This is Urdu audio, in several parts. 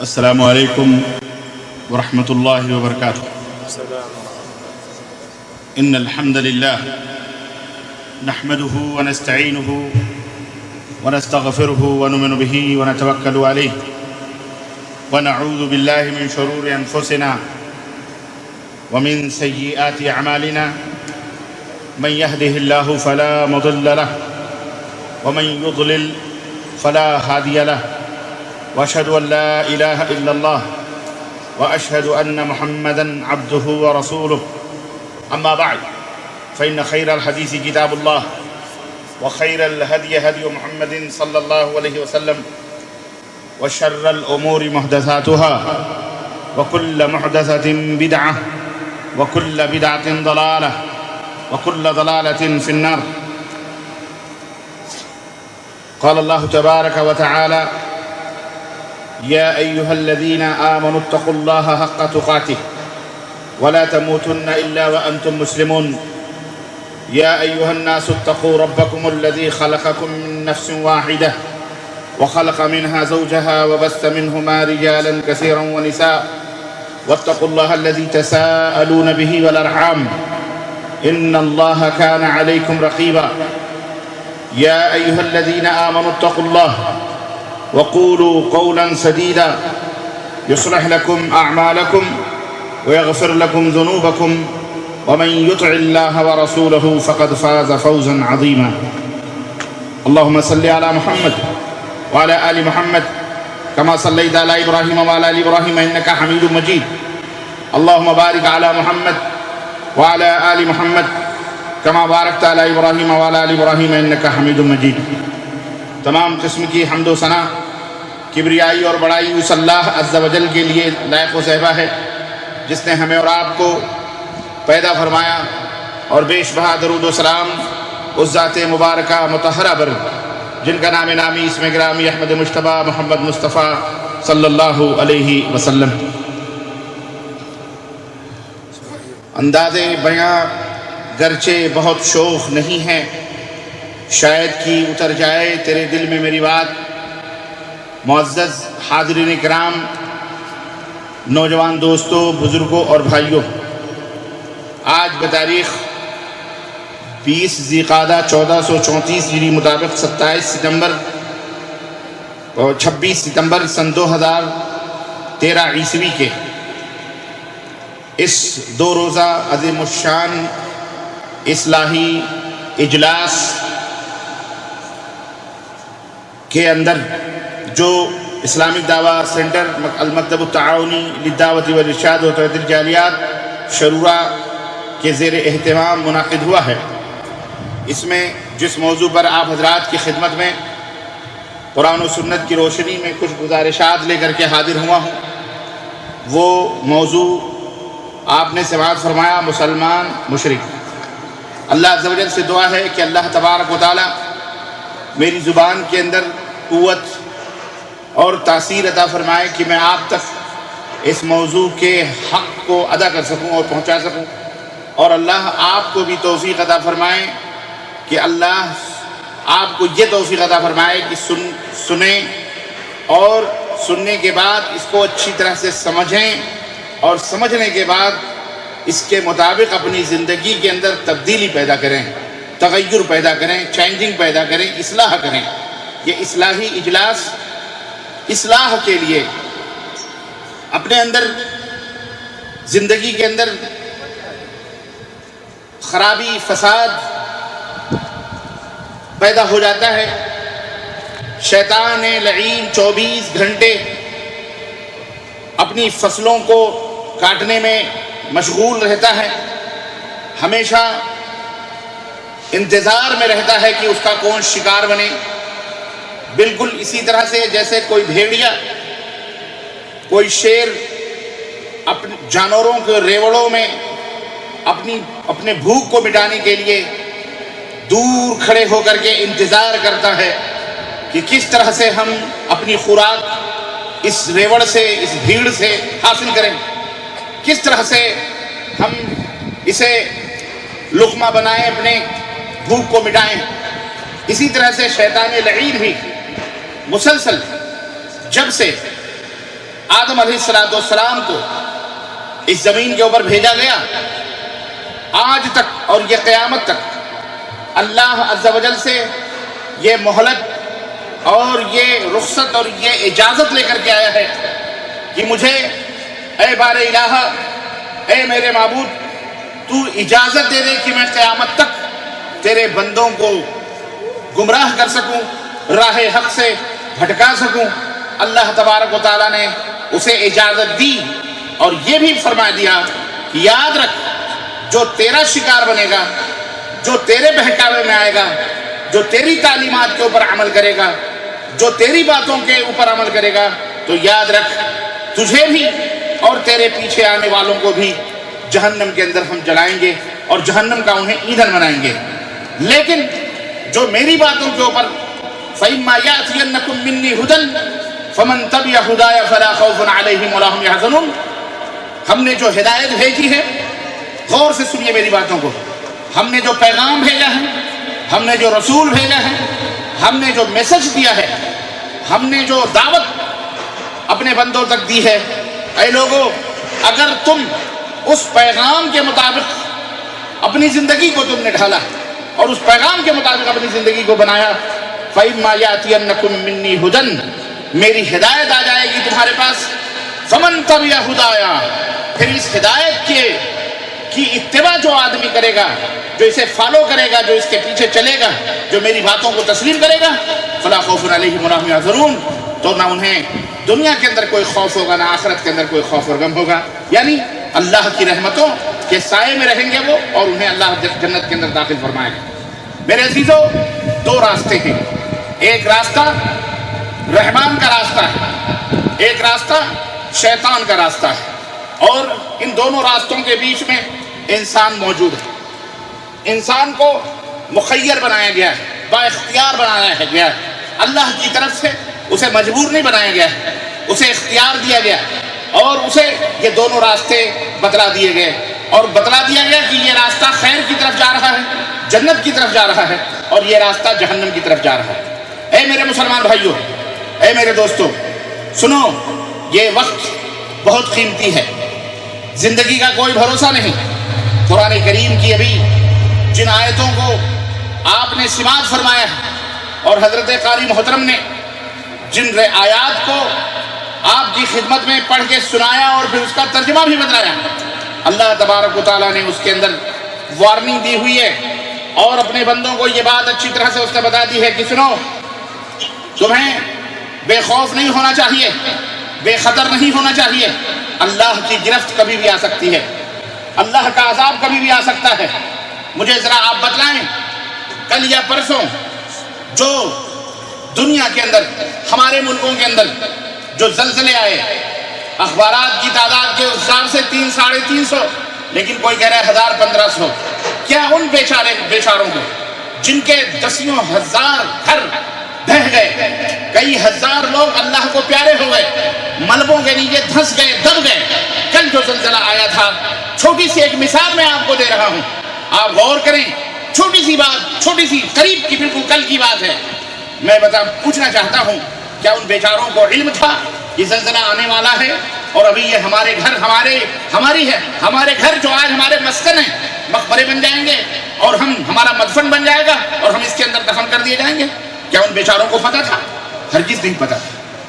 السلام علیکم ورحمۃ اللہ وبرکاتہ۔ ان الحمد للہ نحمده ونستعینه ونستغفره ونؤمن به ونتوکل علیہ ونعوذ باللہ من شرور انفسنا ومن سیئات اعمالنا من يهده الله فلا مضل له ومن يضلل فلا هادي له واشهد ان لا اله الا الله واشهد ان محمدا عبده ورسوله اما بعد فان خير الحديث كتاب الله وخير الهدي هدي محمد صلى الله عليه وسلم وشر الامور محدثاتها وكل محدثة بدعة وكل بدعة ضلالة وكل ضلالة في النار۔ قال الله تبارك وتعالى: يا أيها الذين آمنوا اتقوا الله حق تقاته ولا تموتن إلا وأنتم مسلمون۔ يا أيها الناس اتقوا ربكم الذي خلقكم من نفس واحدة وخلق منها زوجها وبث منهما رجالا كثيرا ونساء واتقوا الله الذي تساءلون به والأرحام إن الله كان عليكم رقيبا۔ يا أيها الذين آمنوا اتقوا الله وقولوا قولا سديدا يصلح لكم أعمالكم ويغفر لكم ذنوبكم ومن يطع الله ورسوله فقد فاز فوزا عظيما۔ اللهم صل على محمد وعلى آل محمد كما صليت على إبراهيم وعلى آل إبراهيم إنك حميد مجيد۔ اللهم بارك على محمد وعلى آل محمد كما باركت على إبراهيم وعلى آل إبراهيم إنك حميد مجيد۔ تمام قسم کی حمد و ثنا، کبریائی اور بڑائی اس اللہ عز و جل کے لیے لائق و صحبہ ہے جس نے ہمیں اور آپ کو پیدا فرمایا، اور بیش بہا درود و سلام اس ذات مبارکہ مطہرہ پر جن کا نام نامی اسم گرامی احمد مجتبیٰ محمد مصطفیٰ صلی اللہ علیہ وسلم۔ انداز بیاں گرچہ بہت شوخ نہیں ہے، شاید کہ اتر جائے تیرے دل میں میری بات۔ معزز حاضرین کرام، نوجوان دوستوں، بزرگوں اور بھائیوں، آج بتاریخ 20 ذی القعدہ 1434 ہجری مطابق 27 ستمبر اور 26 ستمبر سن 2013 عیسوی کے اس 2 روزہ عظیم الشان اصلاحی اجلاس کے اندر جو اسلامک دعویٰ سینٹر المکتب التعاونی للدعوت والارشاد و توحید الجالیات شرورہ کے زیر اہتمام منعقد ہوا ہے، اس میں جس موضوع پر آپ حضرات کی خدمت میں قرآن و سنت کی روشنی میں کچھ گزارشات لے کر کے حاضر ہوا ہوں، وہ موضوع آپ نے سماعت فرمایا مسلمان مشرک۔ اللہ عز و جل سے دعا ہے کہ اللہ تبارک و تعالی میری زبان کے اندر قوت اور تاثیر عطا فرمائے کہ میں آپ تک اس موضوع کے حق کو ادا کر سکوں اور پہنچا سکوں، اور اللہ آپ کو بھی توفیق عطا فرمائے کہ اللہ آپ کو یہ توفیق عطا فرمائے کہ سنیں اور سننے کے بعد اس کو اچھی طرح سے سمجھیں، اور سمجھنے کے بعد اس کے مطابق اپنی زندگی کے اندر تبدیلی پیدا کریں، تغیر پیدا کریں، چینجنگ پیدا کریں، اصلاح کریں۔ یہ اصلاحی اجلاس اصلاح کے لیے اپنے اندر زندگی کے اندر خرابی فساد پیدا ہو جاتا ہے، شیطان لعین 24 گھنٹے اپنی فصلوں کو کاٹنے میں مشغول رہتا ہے، ہمیشہ انتظار میں رہتا ہے کہ اس کا کون شکار بنے۔ بالکل اسی طرح سے جیسے کوئی بھیڑیا، کوئی شیر اپنے جانوروں کے ریوڑوں میں اپنے بھوک کو مٹانے کے لیے دور کھڑے ہو کر کے انتظار کرتا ہے کہ کس طرح سے ہم اپنی خوراک اس ریوڑ سے، اس بھیڑ سے حاصل کریں، کس طرح سے ہم اسے لقمہ بنائیں، اپنے بھوک کو مٹائیں۔ اسی طرح سے شیطان لعین بھی مسلسل جب سے آدم علیہ السلام کو اس زمین کے اوپر بھیجا گیا، آج تک اور یہ قیامت تک اللہ عز و جل سے یہ مہلت اور یہ رخصت اور یہ اجازت لے کر کے آیا ہے کہ مجھے اے بار الہ، اے میرے معبود، تو اجازت دے دے کہ میں قیامت تک تیرے بندوں کو گمراہ کر سکوں، راہ حق سے بھٹکا سکوں۔ اللہ تبارک و تعالیٰ نے اسے اجازت دی اور یہ بھی فرما دیا کہ یاد رکھ، جو تیرا شکار بنے گا، جو تیرے بہکاوے میں آئے گا، جو تیری تعلیمات کے اوپر عمل کرے گا، جو تیری باتوں کے اوپر عمل کرے گا، تو یاد رکھ تجھے بھی اور تیرے پیچھے آنے والوں کو بھی جہنم کے اندر ہم جلائیں گے اور جہنم کا انہیں ایندھن بنائیں گے۔ لیکن جو میری باتوں کے اوپر فَإِمَّا يَأْتِيَنَّكُم مِّنِّي هُدًى فَمَن تَبِعَ هُدَايَ فَلَا خَوْفٌ عَلَيْهِمْ وَلَا هُمْ يَحْزَنُونَ، ہم نے جو ہدایت بھیجی ہے، غور سے سنیے میری باتوں کو، ہم نے جو پیغام بھیجا ہے، ہم نے جو رسول بھیجا ہے، ہم نے جو میسج دیا ہے، ہم نے جو دعوت اپنے بندوں تک دی ہے، اے لوگو، اگر تم اس پیغام کے مطابق اپنی زندگی کو تم نے ڈھالا اور اس پیغام کے مطابق اپنی زندگی کو بنایا، فَإِمَّا يَأْتِيَنَّكُم مِّنِّي هُدًى، میری ہدایت آ جائے گی تمہارے پاس، فَمَن تَبِعَ هُدَايَ، پھر اس ہدایت کی اتباع جو آدمی کرے گا، جو اسے فالو کرے گا، جو اس کے پیچھے چلے گا، جو میری باتوں کو تسلیم کرے گا، فَلَا خَوْفٌ عَلَيْهِمْ وَلَا هُمْ يَحْزَنُونَ، تو نہ انہیں دنیا کے اندر کوئی خوف ہوگا، نہ آخرت کے اندر کوئی خوف اور غم ہوگا، یعنی اللہ کی رحمتوں کے سائے میں رہیں گے وہ، اور انہیں اللہ جنت کے اندر داخل فرمائے گا۔ میرے عزیزو، دو راستے ہیں، ایک راستہ رحمان کا راستہ ہے، ایک راستہ شیطان کا راستہ ہے، اور ان دونوں راستوں کے بیچ میں انسان موجود ہے۔ انسان کو مخیر بنایا گیا ہے، با اختیار بنایا گیا ہے، اللہ کی طرف سے اسے مجبور نہیں بنایا گیا ہے، اسے اختیار دیا گیا اور اسے یہ دونوں راستے بتلا دیے گئے، اور بتلا دیا گیا کہ یہ راستہ خیر کی طرف جا رہا ہے، جنت کی طرف جا رہا ہے، اور یہ راستہ جہنم کی طرف جا رہا ہے۔ اے میرے مسلمان بھائیوں، اے میرے دوستو، سنو، یہ وقت بہت قیمتی ہے، زندگی کا کوئی بھروسہ نہیں۔ قرآن کریم کی ابھی جن آیتوں کو آپ نے سماعت فرمایا ہے اور حضرت قاری محترم نے جن آیات کو آپ کی خدمت میں پڑھ کے سنایا اور پھر اس کا ترجمہ بھی بتلایا، اللہ تبارک و تعالیٰ نے اس کے اندر وارننگ دی ہوئی ہے اور اپنے بندوں کو یہ بات اچھی طرح سے اس نے بتا دی ہے کہ سنو، تمہیں بے خوف نہیں ہونا چاہیے، بے خطر نہیں ہونا چاہیے، اللہ کی گرفت کبھی بھی آ سکتی ہے، اللہ کا عذاب کبھی بھی آ سکتا ہے۔ مجھے ذرا آپ بتلائیں، کل یا پرسوں جو دنیا کے اندر، ہمارے ملکوں کے اندر جو زلزلے آئے، اخبارات کی تعداد کے حساب سے 300-350، لیکن کوئی کہہ رہا ہے 1000-1500، کیا ان بیچاروں کو جن کے دسیوں ہزار گھر بہہ گئے، کئی ہزار لوگ اللہ کو پیارے ہو گئے، ملبوں کے نیچے دھنس گئے، دب گئے، کل جو زلزلہ آیا تھا، چھوٹی سی ایک مثال میں آپ کو دے رہا ہوں، آپ غور کریں، چھوٹی سی بات، چھوٹی سی قریب کی، بالکل کل کی بات ہے۔ میں پوچھنا چاہتا ہوں، کیا ان بیچاروں کو علم تھا کہ زلزلہ آنے والا ہے اور ابھی یہ ہمارے گھر ہماری ہے، ہمارے گھر جو آج ہمارے مسکن ہیں، مقبرے بن جائیں گے اور ہمارا مدفن بن جائے گا اور ہم اس کے اندر دفن کر دیے جائیں گے؟ کیا ان بیچاروں کو پتہ تھا؟ ہرگز نہیں پتہ،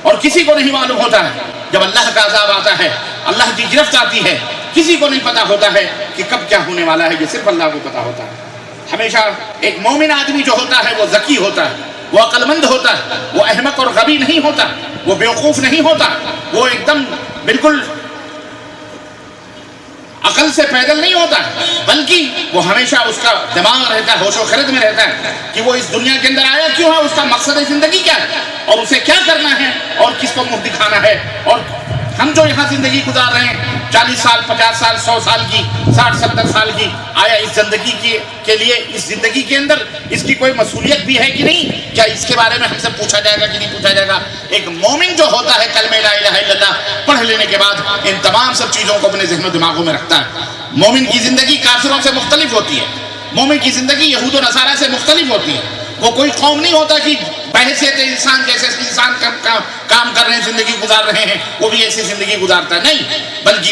اور کسی کو نہیں معلوم ہوتا ہے جب اللہ کا عذاب آتا ہے، اللہ کی گرفت آتی ہے، کسی کو نہیں پتہ ہوتا ہے کہ کب کیا ہونے والا ہے، یہ صرف اللہ کو پتہ ہوتا ہے۔ ہمیشہ ایک مومن آدمی جو ہوتا ہے وہ ذکی ہوتا ہے، وہ عقل مند ہوتا ہے، وہ احمق اور غبی نہیں ہوتا، وہ بیوقوف نہیں ہوتا، وہ ایک دم بالکل عقل سے پیدل نہیں ہوتا، بلکہ وہ ہمیشہ اس کا دماغ رہتا ہے، ہوش و خرد میں رہتا ہے کہ وہ اس دنیا کے اندر آیا کیوں ہے، اس کا مقصد زندگی کیا ہے اور اسے کیا کرنا ہے اور کس کو منہ دکھانا ہے۔ اور ہم جو یہاں زندگی گزار رہے ہیں 40 سال 50 سال 100 سال کی 60 70 سال کی، آیا اس زندگی کے لیے اس زندگی کے اندر اس کی کوئی مسئولیت بھی ہے کہ نہیں؟ کیا اس کے بارے میں ہم سے پوچھا جائے گا کہ نہیں پوچھا جائے گا؟ ایک مومن جو ہوتا ہے کلمہ لا الہ الا اللہ پڑھ لینے کے بعد ان تمام سب چیزوں کو اپنے ذہن و دماغوں میں رکھتا ہے۔ مومن کی زندگی کافروں سے مختلف ہوتی ہے، مومن کی زندگی یہود و نصارہ سے مختلف ہوتی ہے۔ وہ کوئی قوم نہیں ہوتا کہ بحیثیت انسان جیسے انسان کام کر رہے ہیں، زندگی گزار رہے ہیں، وہ بھی ایسی زندگی گزارتا ہے، نہیں، بلکہ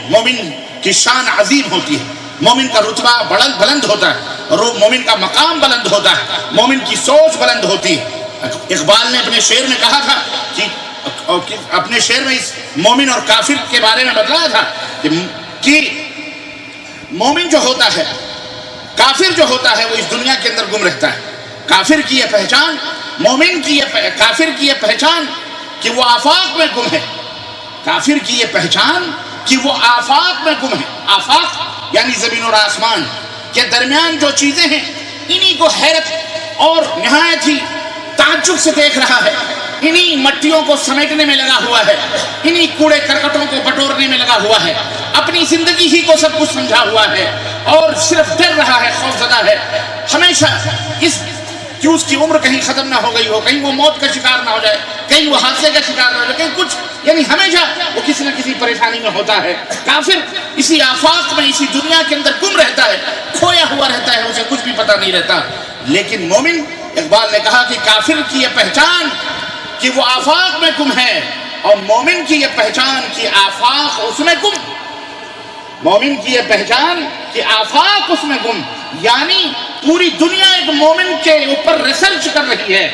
مومن کی شان عظیم ہوتی ہے، مومن کا رتبہ بلند ہوتا ہے، اور مومن کا مقام بلند ہوتا ہے، مومن کی سوچ بلند ہوتی ہے۔ اقبال نے اپنے شعر میں کہا تھا کہ اپنے شعر میں اس مومن اور کافر کے بارے میں بتلایا تھا کہ مومن جو ہوتا ہے، کافر جو ہوتا ہے وہ اس دنیا کے اندر گم رہتا ہے۔ کافر کی یہ پہچان، مومن کی کافر کی یہ پہچان کہ وہ آفاق میں گم ہے، کافر کی یہ پہچان کہ وہ آفاق میں گم ہے۔ آفاق یعنی زمین اور آسمان کے درمیان جو چیزیں ہیں، انہی کو حیرت اور نہایت ہی تعجب سے دیکھ رہا ہے، انہی مٹیوں کو سمیٹنے میں لگا ہوا ہے، انہی کوڑے کرکٹوں کو بٹورنے میں لگا ہوا ہے، اپنی زندگی ہی کو سب کچھ سمجھا ہوا ہے، اور صرف ڈر رہا ہے، خوف زدہ ہے ہمیشہ کہ اس کی عمر کہیں ختم نہ ہو گئی ہو، کہیں وہ موت کا شکار نہ ہو جائے، کہیں وہ حادثے کا شکار نہ ہو جائے، کہیں کچھ، یعنی ہمیشہ وہ کسی نہ کسی پریشانی میں ہوتا ہے۔ کافر اسی آفاق میں، اسی دنیا کے اندر گم رہتا ہے، کھویا ہوا رہتا ہے، اسے کچھ بھی پتہ نہیں رہتا۔ لیکن مومن، اقبال نے کہا کہ کافر کی یہ پہچان کہ وہ آفاق میں گم ہے، اور مومن کی یہ پہچان کہ آفاق اس میں گم، مومن کی یہ پہچان کہ آفاق اس میں گم، یعنی پوری دنیا ایک مومن کے اوپر ریسرچ کر رہی ہے،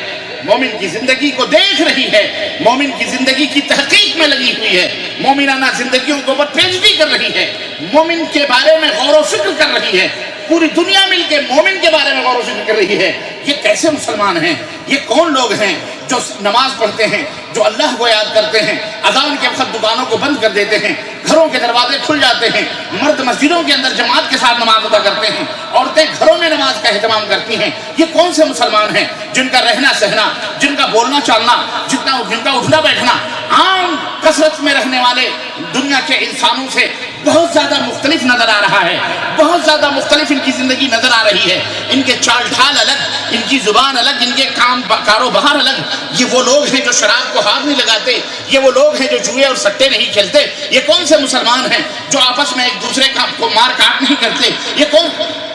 مومن کی زندگی کو دیکھ رہی ہے، مومن کی زندگی کی تحقیق میں لگی ہوئی ہے، مومنانہ زندگیوں کے اوپر پیشگی کر رہی ہے، مومن کے بارے میں غور و فکر کر رہی ہے، پوری دنیا مل کے مومن کے بارے میں غور و فکر کر رہی ہے۔ یہ کیسے مسلمان ہیں؟ یہ کون لوگ ہیں جو نماز پڑھتے ہیں، جو اللہ کو یاد کرتے ہیں، اذان کے وقت دکانوں کو بند کر دیتے ہیں، گھروں کے دروازے کھل جاتے ہیں، مرد مسجدوں کے اندر جماعت کے ساتھ نماز ادا کرتے ہیں، عورتیں گھروں میں نماز کا اہتمام کرتی ہیں؟ یہ کون سے مسلمان ہیں جن کا رہنا سہنا، جن کا بولنا چالنا، جن کا اٹھنا بیٹھنا عام کثرت میں رہنے والے دنیا کے انسانوں سے بہت زیادہ مختلف نظر آ رہا ہے، بہت زیادہ مختلف ان کی زندگی نظر آ رہی ہے، ان کے چال ڈھال الگ، ان کی زبان الگ، ان کے کاروبار الگ۔ یہ وہ لوگ ہیں جو شراب کو ہاتھ نہیں لگاتے، یہ وہ لوگ ہیں جو جوئے اور سٹے نہیں کھیلتے، یہ کون سے مسلمان ہیں جو آپس میں ایک دوسرے کو مار کاٹ نہیں کرتے؟ یہ کون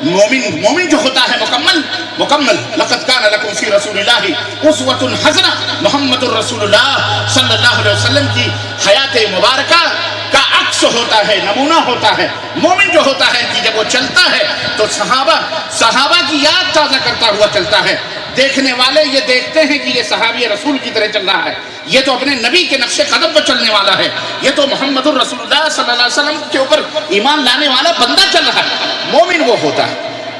مومن جو ہوتا ہے مکمل لقد کان لکم فی رسول اللہ اسوۃ حسنہ، محمد الرسول اللہ صلی اللہ علیہ وسلم کی حیات مبارکہ کا عکس ہوتا ہے، نمونہ ہوتا ہے۔ مومن جو ہوتا ہے کہ جب وہ چلتا ہے تو صحابہ کی یاد تازہ کرتا ہوا چلتا ہے، دیکھنے والے یہ دیکھتے ہیں کہ یہ صحابی رسول کی طرح چل رہا ہے، یہ تو اپنے نبی کے نقش قدم پر چلنے والا ہے، یہ تو محمد الرسول اللہ صلی اللہ علیہ وسلم کے اوپر ایمان لانے والا بندہ چل رہا ہے۔ مومن وہ ہوتا ہے،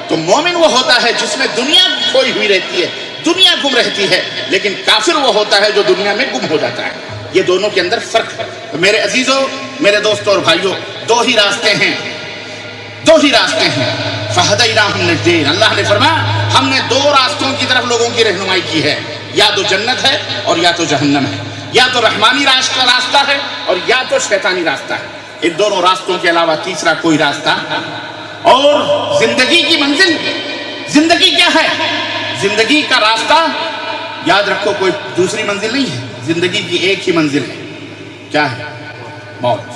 تو مومن وہ ہوتا ہے جس میں دنیا کھوئی ہوئی رہتی ہے، دنیا گم رہتی ہے، لیکن کافر وہ ہوتا ہے جو دنیا میں گم ہو جاتا ہے۔ یہ دونوں کے اندر فرق ہے۔ میرے عزیزوں، میرے دوستوں اور بھائیوں، دو ہی راستے ہیں، فَهَدَيْنَاهُ النَّجْدَيْنِ۔ اللہ نے فرمایا ہم نے دو راستوں کی طرف لوگوں کی رہنمائی کی ہے، یا تو جنت ہے اور یا تو جہنم ہے، یا تو رحمانی راستہ ہے اور یا تو شیطانی راستہ ہے۔ ان دونوں راستوں کے علاوہ تیسرا کوئی راستہ۔ اور زندگی کی منزل، زندگی کیا ہے؟ زندگی کا راستہ یاد رکھو، کوئی دوسری منزل نہیں ہے، زندگی کی ایک ہی منزل ہے، کیا ہے؟ موت۔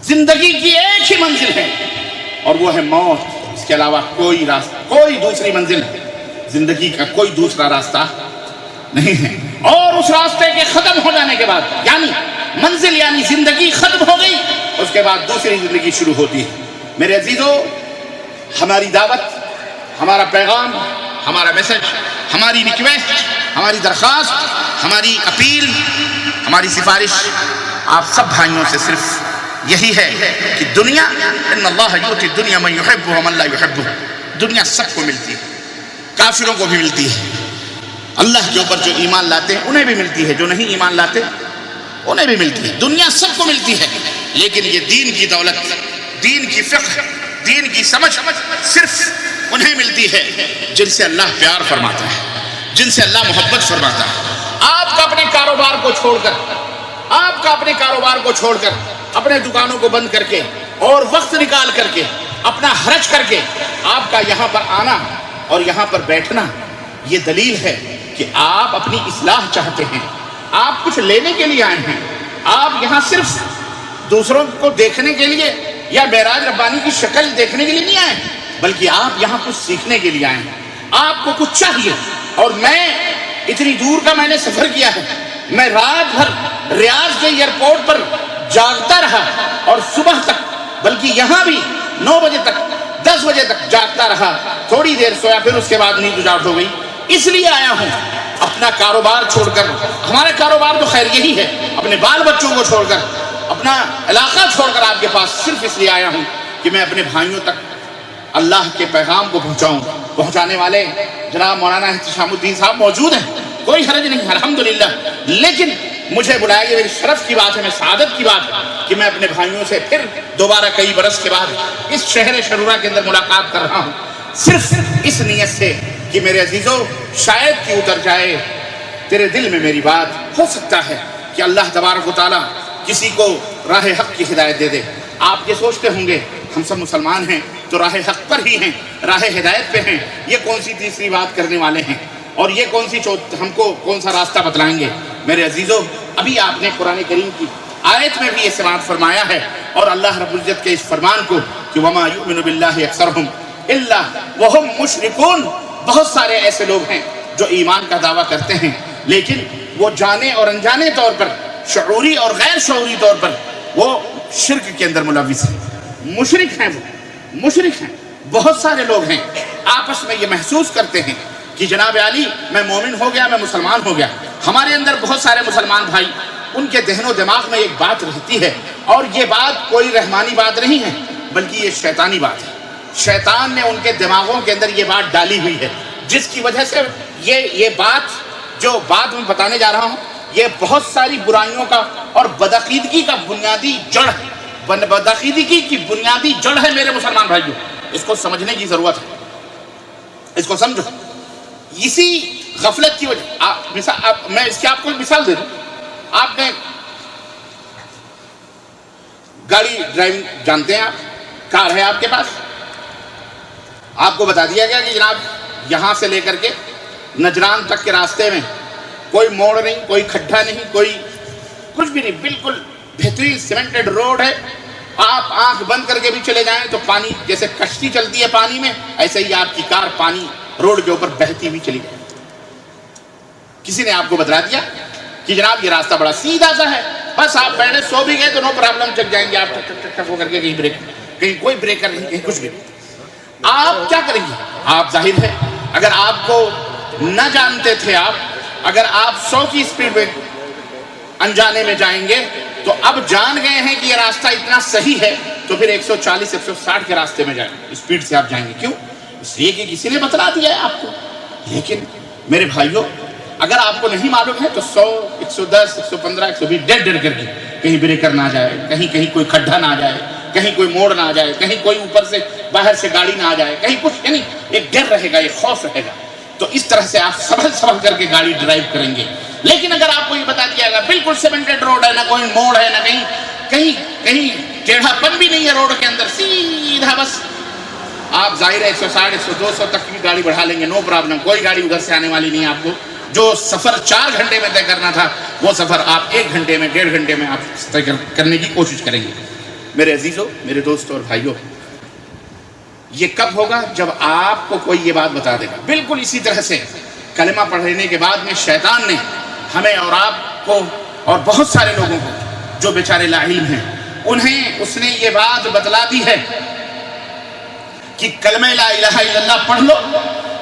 زندگی کی ایک ہی منزل ہے اور وہ ہے موت، اس کے علاوہ کوئی راستہ، کوئی دوسری منزل، زندگی کا کوئی دوسرا راستہ نہیں ہے۔ اور اس راستے کے ختم ہو جانے کے بعد، یعنی منزل یعنی زندگی ختم ہو گئی، اس کے بعد دوسری زندگی شروع ہوتی ہے۔ میرے عزیزوں، ہماری دعوت، ہمارا پیغام، ہمارا میسج، ہماری ریکویسٹ، ہماری درخواست، ہماری اپیل، ہماری سفارش آپ سب بھائیوں سے صرف یہی ہے کہ دنیا، ان اللہ یؤتی الدنیا من یحب ومن لا یحب، دنیا سب کو ملتی ہے، کافروں کو بھی ملتی ہے، اللہ کے اوپر جو ایمان لاتے ہیں انہیں بھی ملتی ہے، جو نہیں ایمان لاتے انہیں بھی ملتی ہے، دنیا سب کو ملتی ہے، لیکن یہ دین کی دولت، دین کی فقہ، دین کی سمجھ صرف انہیں ملتی ہے جن سے اللہ پیار فرماتا ہے، جن سے اللہ محبت فرماتا ہے۔ آپ کا اپنے کاروبار کو چھوڑ کر، اپنے دکانوں کو بند کر کے اور وقت نکال کر کے، اپنا حرج کر کے آپ کا یہاں پر آنا اور یہاں پر بیٹھنا، یہ دلیل ہے کہ آپ اپنی اصلاح چاہتے ہیں، آپ کچھ لینے کے لیے آئے ہیں، آپ یہاں صرف دوسروں کو دیکھنے کے لیے یا معراج ربانی کی شکل دیکھنے کے لیے نہیں آئے، بلکہ آپ یہاں کچھ سیکھنے کے لیے آئے ہیں، آپ کو کچھ چاہیے۔ اور میں اتنی دور کا میں نے سفر کیا ہے، میں رات بھر ریاض کے ایئرپورٹ پر جاگتا رہا اور صبح تک، بلکہ یہاں بھی 9 بجے تک 10 بجے تک جاگتا رہا، تھوڑی دیر سویا، پھر اس کے بعد نیند اجاٹ ہو گئی۔ اس لیے آیا ہوں اپنا کاروبار چھوڑ کر، ہمارا کاروبار تو خیر یہی ہے، اپنے بال بچوں کو چھوڑ کر، اپنا علاقہ چھوڑ کر آپ کے پاس صرف اس لیے آیا ہوں کہ میں اپنے بھائیوں تک اللہ کے پیغام کو پہنچاؤں۔ پہنچانے والے جناب مولانا احتشام الدین صاحب موجود ہیں، کوئی حرج نہیں، الحمدللہ، لیکن مجھے بلایا گیا، میری شرف کی بات ہے، میں سعادت کی بات ہے کہ میں اپنے بھائیوں سے پھر دوبارہ کئی برس کے بعد اس شہر شرورہ کے اندر ملاقات کر رہا ہوں، صرف اس نیت سے کہ میرے عزیزوں شاید کہ اتر جائے تیرے دل میں میری بات۔ ہو سکتا ہے کہ اللہ تبارک و تعالیٰ کسی کو راہ حق کی ہدایت دے دے۔ آپ یہ سوچتے ہوں گے ہم سب مسلمان ہیں تو راہ حق پر ہی ہیں، راہ ہدایت پہ ہیں، یہ کون سی تیسری بات کرنے والے ہیں اور یہ کون سی ہم کو کون سا راستہ بتلائیں گے؟ میرے عزیزوں، ابھی آپ نے قرآن کریم کی آیت میں بھی یہ سماعت فرمایا ہے، اور اللہ رب العزت کے اس فرمان کو کہ وَمَا يُؤْمِنُ بِاللَّهِ أَكْثَرُهُمْ إِلَّا وَهُمْ مُشْرِكُونَ، بہت سارے ایسے لوگ ہیں جو ایمان کا دعویٰ کرتے ہیں لیکن وہ جانے اور انجانے طور پر، شعوری اور غیر شعوری طور پر وہ شرک کے اندر ملوث ہیں، مشرک ہیں، وہ مشرک ہیں۔ بہت سارے لوگ ہیں آپس میں یہ محسوس کرتے ہیں کہ جناب علی میں مومن ہو گیا، میں مسلمان ہو گیا۔ ہمارے اندر بہت سارے مسلمان بھائی، ان کے ذہن و دماغ میں ایک بات رہتی ہے، اور یہ بات کوئی رحمانی بات نہیں ہے بلکہ یہ شیطانی بات ہے۔ شیطان نے ان کے دماغوں کے اندر یہ بات ڈالی ہوئی ہے، جس کی وجہ سے یہ بات جو بات میں بتانے جا رہا ہوں، یہ بہت ساری برائیوں کا اور بدعقیدگی کا بنیادی جڑ ہے، بدعقیدگی کی بنیادی جڑ ہے میرے مسلمان بھائیوں۔ اس کو سمجھنے کی ضرورت ہے، اس کو سمجھو۔ اسی غفلت کی وجہ میں اس کی آپ کو ایک مثال دے دوں۔ آپ نے گاڑی ڈرائیونگ جانتے ہیں، آپ کار ہے آپ کے پاس، آپ کو بتا دیا گیا کہ جناب یہاں سے لے کر کے نجران تک کے راستے میں کوئی موڑ نہیں، کوئی کھڈا نہیں، کوئی کچھ بھی نہیں، بالکل بہترین سیمنٹڈ روڈ ہے۔ آپ آنکھ بند کر کے بھی چلے جائیں تو پانی، جیسے کشتی چلتی ہے پانی میں، ایسے ہی آپ کی کار پانی روڈ کے اوپر بہتی ہوئی چلی جائے۔ کسی نے آپ کو بتلا دیا کہ جناب یہ راستہ بڑا سیدھا سا ہے، بس آپ بیٹھے سو بھی گئے تو نو پرابلم، چل جائیں گے آپ ٹک ٹک ٹک ہو کر کے، کہیں بریک، کہیں کوئی بریکر نہیں، کہیں کچھ بھی نہیں۔ آپ کیا کریں گے؟ آپ ظاہر ہے اگر آپ کو نہ جانتے تھے، اگر آپ 100 کی اسپیڈ میں انجانے میں جائیں گے تو اب جان گئے ہیں کہ یہ راستہ اتنا صحیح ہے تو پھر 140 160 کے راستے میں جائیں گے، اسپیڈ سے آپ جائیں گے۔ کیوں؟ اس لیے کہ کسی نے بتلا دیا ہے آپ کو۔ لیکن میرے بھائیوں، اگر آپ کو نہیں معلوم ہے تو 100 110 115 120 ڈر کر کے، کہیں بریکر نہ جائے، کہیں کوئی کھڈا نہ جائے، کہیں کوئی موڑ نہ جائے، کہیں کوئی اوپر سے باہر سے گاڑی نہ آ جائے، کہیں کچھ، یعنی ایک ڈر رہے گا، ایک خوف رہے گا۔ تو اس طرح سے آپ سنبھل کر کے گاڑی ڈرائیو کریں گے۔ لیکن اگر آپ کو یہ بتا دیا گا بالکل سیمنٹڈ روڈ ہے، نہ کوئی موڑ ہے، نہ کہیں ٹیڑھا پن بھی نہیں ہے روڈ کے اندر، سیدھا، بس آپ ظاہر ہے 160 100 200 تک کی گاڑی بڑھا لیں گے، نو پرابلم، کوئی گاڑی ادھر سے آنے والی نہیں ہے۔ آپ کو جو سفر 4 گھنٹے میں طے کرنا تھا وہ سفر آپ 1 گھنٹے میں 1.5 گھنٹے میں آپ طے کرنے کی کوشش کریں گے۔ میرے عزیزوں، میرے دوستوں اور بھائیوں، یہ کب ہوگا؟ جب آپ کو کوئی یہ بات بتا دے گا۔ بالکل اسی طرح سے کلمہ پڑھنے کے بعد میں شیطان نے ہمیں اور آپ کو اور بہت سارے لوگوں کو جو بیچارے لا علم ہیں، انہیں اس نے یہ بات بتلا دی ہے کہ کلمہ لا الہ الا اللہ پڑھ لو،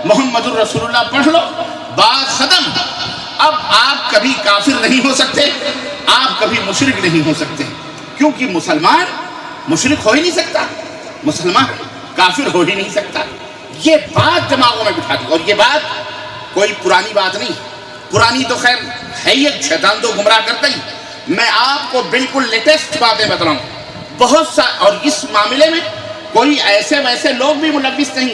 محمد الرسول اللہ پڑھ لو، بات ختم۔ اب آپ کبھی کافر نہیں ہو سکتے، آپ کبھی مشرک نہیں ہو سکتے، کیونکہ مسلمان مشرک ہو ہی نہیں سکتا، مسلمان کافر ہو ہی نہیں سکتا۔ یہ بات دماغوں میں بٹھا دی، اور یہ بات کوئی پرانی بات نہیں، پرانی تو خیر ہے ہی، شیطان تو گمراہ کرتا ہی۔ میں آپ کو بالکل لیٹسٹ باتیں بتلاؤں، بہت سا، اور اس معاملے میں کوئی ایسے ویسے لوگ بھی ملوث نہیں،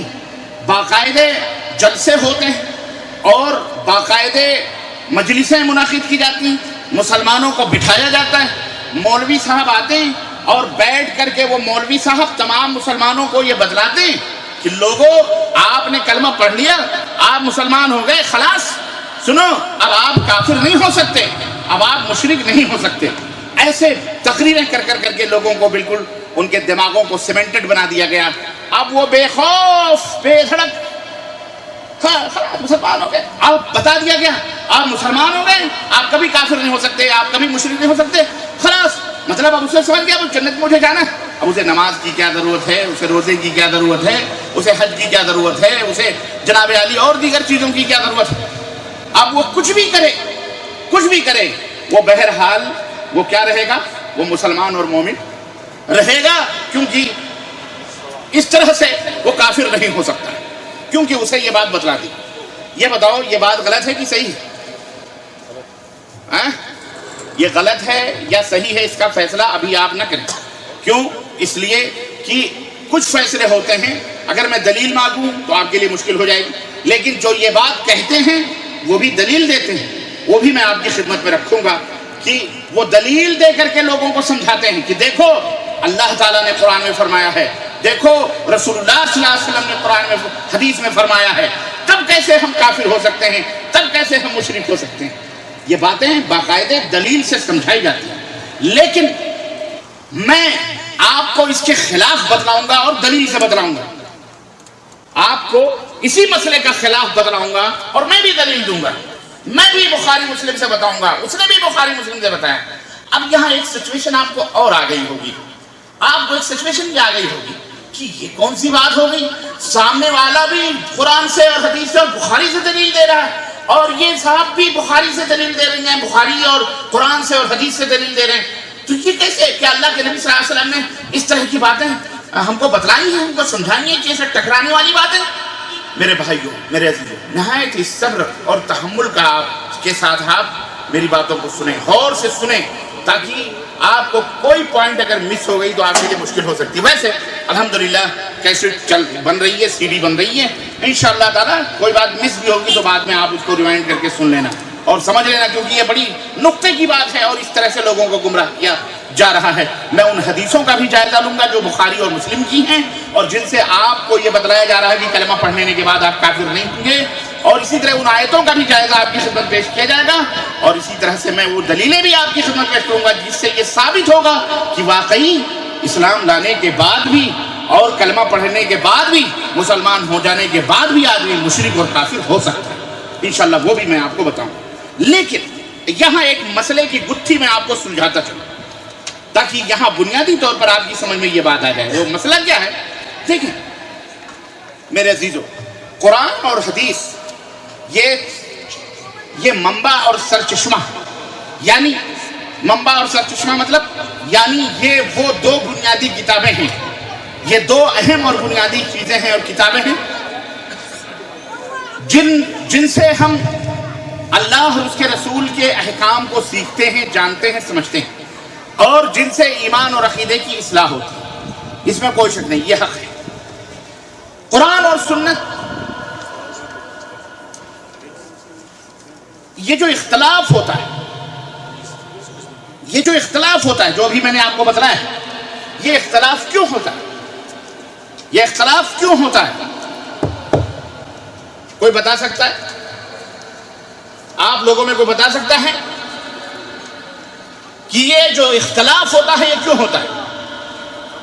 باقاعدے جلسے ہوتے ہیں اور باقاعدے مجلسیں منعقد کی جاتی ہیں، مسلمانوں کو بٹھایا جاتا ہے، مولوی صاحب آتے ہیں اور بیٹھ کر کے وہ مولوی صاحب تمام مسلمانوں کو یہ بتلاتے ہیں کہ لوگوں، آپ نے کلمہ پڑھ لیا، آپ مسلمان ہو گئے، خلاص، سنو، اب آپ کافر نہیں ہو سکتے، اب آپ مشرک نہیں ہو سکتے۔ ایسے تقریریں کر کے لوگوں کو بالکل ان کے دماغوں کو سیمنٹڈ بنا دیا گیا۔ اب وہ بے خوف بے دھڑک مسلمان ہو گئے، آپ بتا دیا گیا آپ مسلمان ہو گئے، آپ کبھی کافر نہیں ہو سکتے، آپ کبھی مشرک نہیں ہو سکتے، خلاص مطلب اب اسے سمجھ گیا اب جنت میں مجھے جانا ہے۔ اب اسے نماز کی کیا ضرورت ہے، اسے روزے کی کیا ضرورت ہے، اسے حج کی کیا ضرورت ہے، اسے جناب علی اور دیگر چیزوں کی کیا ضرورت ہے۔ اب وہ کچھ بھی کرے وہ بہرحال وہ کیا رہے گا، وہ مسلمان اور مومن رہے گا، کیونکہ اس طرح سے وہ کافر نہیں ہو سکتا، کیونکہ اسے یہ بات بتلا دی۔ یہ بتاؤ یہ بات غلط ہے کہ صحیح ہے؟ یہ غلط ہے یا صحیح ہے، اس کا فیصلہ ابھی آپ نہ کریں۔ کیوں؟ اس لیے کہ کچھ فیصلے ہوتے ہیں اگر میں دلیل مانگوں تو آپ کے لیے مشکل ہو جائے گی، لیکن جو یہ بات کہتے ہیں وہ بھی دلیل دیتے ہیں، وہ بھی میں آپ کی خدمت میں رکھوں گا کہ وہ دلیل دے کر کے لوگوں کو سمجھاتے ہیں کہ دیکھو اللہ تعالیٰ نے قرآن میں فرمایا ہے، دیکھو رسول اللہ صلی اللہ علیہ وسلم نے قرآن میں حدیث میں فرمایا ہے، تب کیسے ہم کافر ہو سکتے ہیں، تب کیسے ہم مشرک ہو سکتے ہیں۔ یہ باتیں باقاعدہ دلیل سے سمجھائی جاتی ہیں، لیکن میں آپ کو اس کے خلاف بتلاؤں گا اور دلیل سے بتلاؤں گا، آپ کو اسی مسئلے کا خلاف بتلاؤں گا اور میں بھی دلیل دوں گا، میں بھی بخاری مسلم سے بتاؤں گا، اس نے بھی بخاری مسلم سے بتایا۔ اب یہاں ایک سچویشن آپ کو اور آ گئی ہوگی، آپ کو ایک سچویشن بھی آ گئی ہوگی کہ یہ کون سی بات ہو گئی، سامنے والا بھی قرآن سے اور حدیث سے اور بخاری سے دلیل دے رہا ہے اور یہ صاحب بھی بخاری سے دلیل دے رہے ہیں، بخاری اور قرآن سے اور حدیث سے دلیل دے رہے ہیں، تو یہ کیسے؟ کیا اللہ کے نبی صلی اللہ علیہ وسلم نے اس طرح کی باتیں ہم کو بتلائی ہیں، ہم کو سمجھائی ہیں کہ اسے ٹکرانے والی باتیں؟ میرے بھائیوں، میرے عزیزوں، نہایت ہی صبر اور تحمل کا آپ کے ساتھ آپ میری باتوں کو سنیں، غور سے سنیں، تاکہ آپ کو کوئی پوائنٹ اگر مس ہو گئی تو آپ کے لیے مشکل ہو سکتی ہے۔ ویسے الحمدللہ کیسٹ بن رہی ہے، سی ڈی بن رہی ہے، انشاءاللہ تعالیٰ کوئی بات مس بھی ہوگی تو بعد میں آپ اس کو ریوائنڈ کر کے سن لینا اور سمجھ لینا، کیونکہ یہ بڑی نقطے کی بات ہے اور اس طرح سے لوگوں کو گمراہ کیا جا رہا ہے۔ میں ان حدیثوں کا بھی جائزہ لوں گا جو بخاری اور مسلم کی ہیں اور جن سے آپ کو یہ بتلایا جا رہا ہے کہ کلمہ پڑھنے کے بعد آپ کافر نہیں ہوں گے، اور اسی طرح ان آیتوں کا بھی جائزہ آپ کی خدمت پیش کیا جائے گا، اور اسی طرح سے میں وہ دلیلیں بھی آپ کی خدمت پیش کروں گا جس سے یہ ثابت ہوگا کہ واقعی اسلام لانے کے بعد بھی اور کلمہ پڑھنے کے بعد بھی، مسلمان ہو جانے کے بعد بھی آدمی مشرک اور کافر ہو سکتا ہے، انشاءاللہ وہ بھی میں آپ کو بتاؤں۔ لیکن یہاں ایک مسئلے کی گتھی میں آپ کو سلجھاتا چلوں تاکہ یہاں بنیادی طور پر آپ کی سمجھ میں یہ بات آ جائے۔ وہ مسئلہ کیا ہے؟ دیکھیں میرے عزیزو، قرآن اور حدیث یہ منبع اور سرچشمہ، یعنی منبع اور سرچشمہ مطلب یعنی یہ وہ دو بنیادی کتابیں ہیں، یہ دو اہم اور بنیادی چیزیں ہیں اور کتابیں ہیں جن سے ہم اللہ اور اس کے رسول کے احکام کو سیکھتے ہیں، جانتے ہیں، سمجھتے ہیں، اور جن سے ایمان اور عقیدے کی اصلاح ہوتی ہے، اس میں کوئی شک نہیں، یہ حق ہے۔ قرآن اور سنت، یہ جو اختلاف ہوتا ہے جو ابھی میں نے آپ کو بتلایا ہے، یہ اختلاف کیوں ہوتا ہے؟ کوئی بتا سکتا ہے؟ آپ لوگوں میں کوئی بتا سکتا ہے کہ یہ جو اختلاف ہوتا ہے یہ کیوں ہوتا ہے؟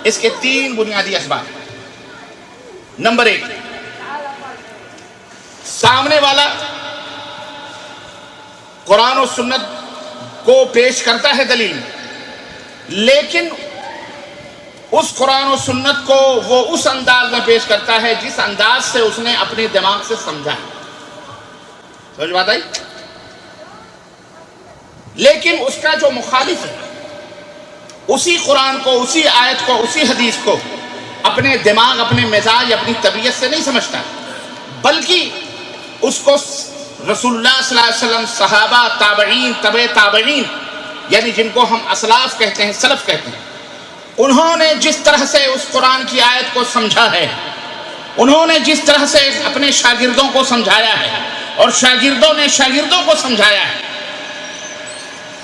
اس کے تین بنیادی اسباب ہیں۔ نمبر ایک، سامنے والا قرآن و سنت کو پیش کرتا ہے دلیل، لیکن اس قرآن و سنت کو وہ اس انداز میں پیش کرتا ہے جس انداز سے اس نے اپنے دماغ سے سمجھا ہے۔ سمجھ بات آئی؟ لیکن اس کا جو مخالف ہے اسی قرآن کو، اسی آیت کو، اسی حدیث کو اپنے دماغ، اپنے مزاج، اپنی طبیعت سے نہیں سمجھتا، بلکہ اس کو رسول اللہ صلی اللہ علیہ وسلم، صحابہ، تابعین، تبع تابعین، یعنی جن کو ہم اسلاف کہتے ہیں، سلف کہتے ہیں، انہوں نے جس طرح سے اس قرآن کی آیت کو سمجھا ہے، انہوں نے جس طرح سے اپنے شاگردوں کو سمجھایا ہے اور شاگردوں نے شاگردوں کو سمجھایا ہے،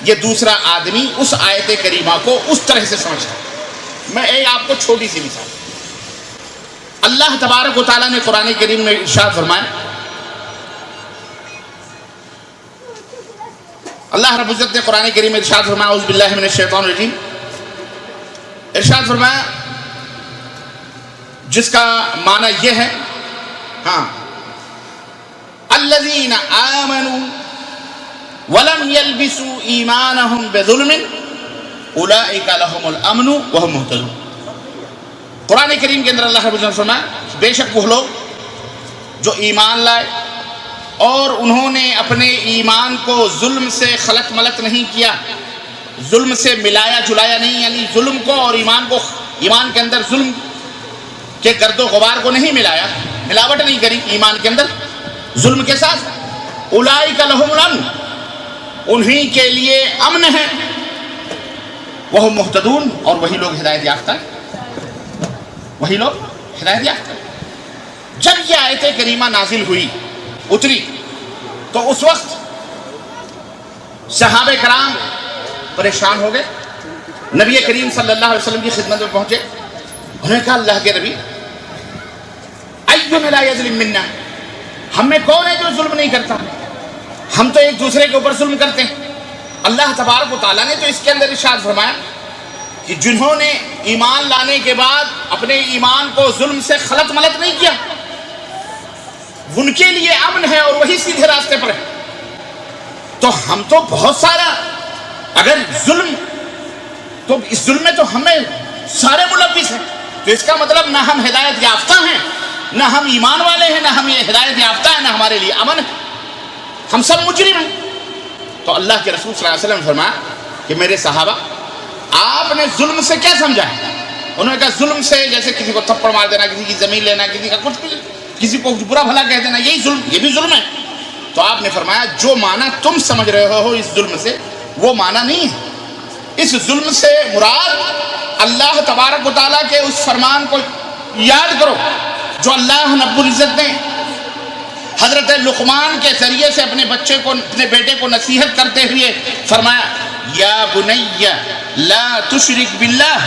یہ دوسرا آدمی اس آیت کریمہ کو اس طرح سے سمجھتا ہے۔ میں ایک آپ کو چھوٹی سی مثال، اللہ تبارک و تعالیٰ نے قرآن کریم میں ارشاد فرمایا، اللہ رب العزت نے قرآن کریم میں ارشاد فرمایا، اعوذ باللہ من الشیطان الرجیم، ارشاد فرمایا جس کا معنی یہ ہے، ہاں، الذین آمنوا ولم يلبسوا ایمانہم بظلم اولئک لہم الامن وہم مہتدون۔ قرآن کریم کے اندر اللہ رب العزت نے فرمایا بے شک وہ لوگ جو ایمان لائے اور انہوں نے اپنے ایمان کو ظلم سے خلط ملط نہیں کیا، ظلم سے ملایا جلایا نہیں، یعنی ظلم کو اور ایمان کو، ایمان کے اندر ظلم کے گرد و غبار کو نہیں ملایا، ملاوٹ نہیں کری ایمان کے اندر ظلم کے ساتھ، اولئک لہم الامن، انہی کے لیے امن ہے، وہ مہتدون، اور وہی لوگ ہدایت یافتہ ہیں، وہی لوگ ہدایت یافتہ ہیں۔ جب یہ آیت کریمہ نازل ہوئی، اتری، تو اس وقت صحابہ کرام پریشان ہو گئے، نبی کریم صلی اللہ علیہ وسلم کی خدمت میں پہنچے، انہوں نے کہا اللہ کے نبی اینا لا یظلم منا، ہم میں کون ہے جو ظلم نہیں کرتا؟ ہم تو ایک دوسرے کے اوپر ظلم کرتے ہیں۔ اللہ تبارک و تعالیٰ نے تو اس کے اندر ارشاد فرمایا کہ جنہوں نے ایمان لانے کے بعد اپنے ایمان کو ظلم سے خلط ملط نہیں کیا، ان کے لیے امن ہے اور وہی سیدھے راستے پر ہے۔ تو ہم تو بہت سارا، اگر ظلم، تو اس ظلم میں تو ہمیں سارے ملوث ہیں، تو اس کا مطلب نہ ہم ہدایت یافتہ ہیں، نہ ہم ایمان والے ہیں، نہ ہم یہ ہدایت یافتہ ہیں، نہ ہمارے لیے امن ہے، ہم سب مجرم ہیں۔ تو اللہ کے رسول صلی اللہ علیہ وسلم نے فرمایا کہ میرے صحابہ، آپ نے ظلم سے کیا سمجھا ہے؟ انہوں نے کہا ظلم سے جیسے کسی کو تھپڑ مار دینا، کسی کی زمین لینا، کسی کا کچھ، کسی کو برا بھلا کہہ دینا، یہی ظلم، یہ بھی ظلم ہے۔ تو آپ نے فرمایا جو معنی تم سمجھ رہے ہو اس ظلم سے، وہ معنی نہیں ہے۔ اس ظلم سے مراد اللہ تبارک و تعالیٰ کے اس فرمان کو یاد کرو جو اللہ رب العزت نے حضرت لقمان کے ذریعے سے اپنے بچے کو، اپنے بیٹے کو نصیحت کرتے ہوئے فرمایا، یا بنی لا تشرک باللہ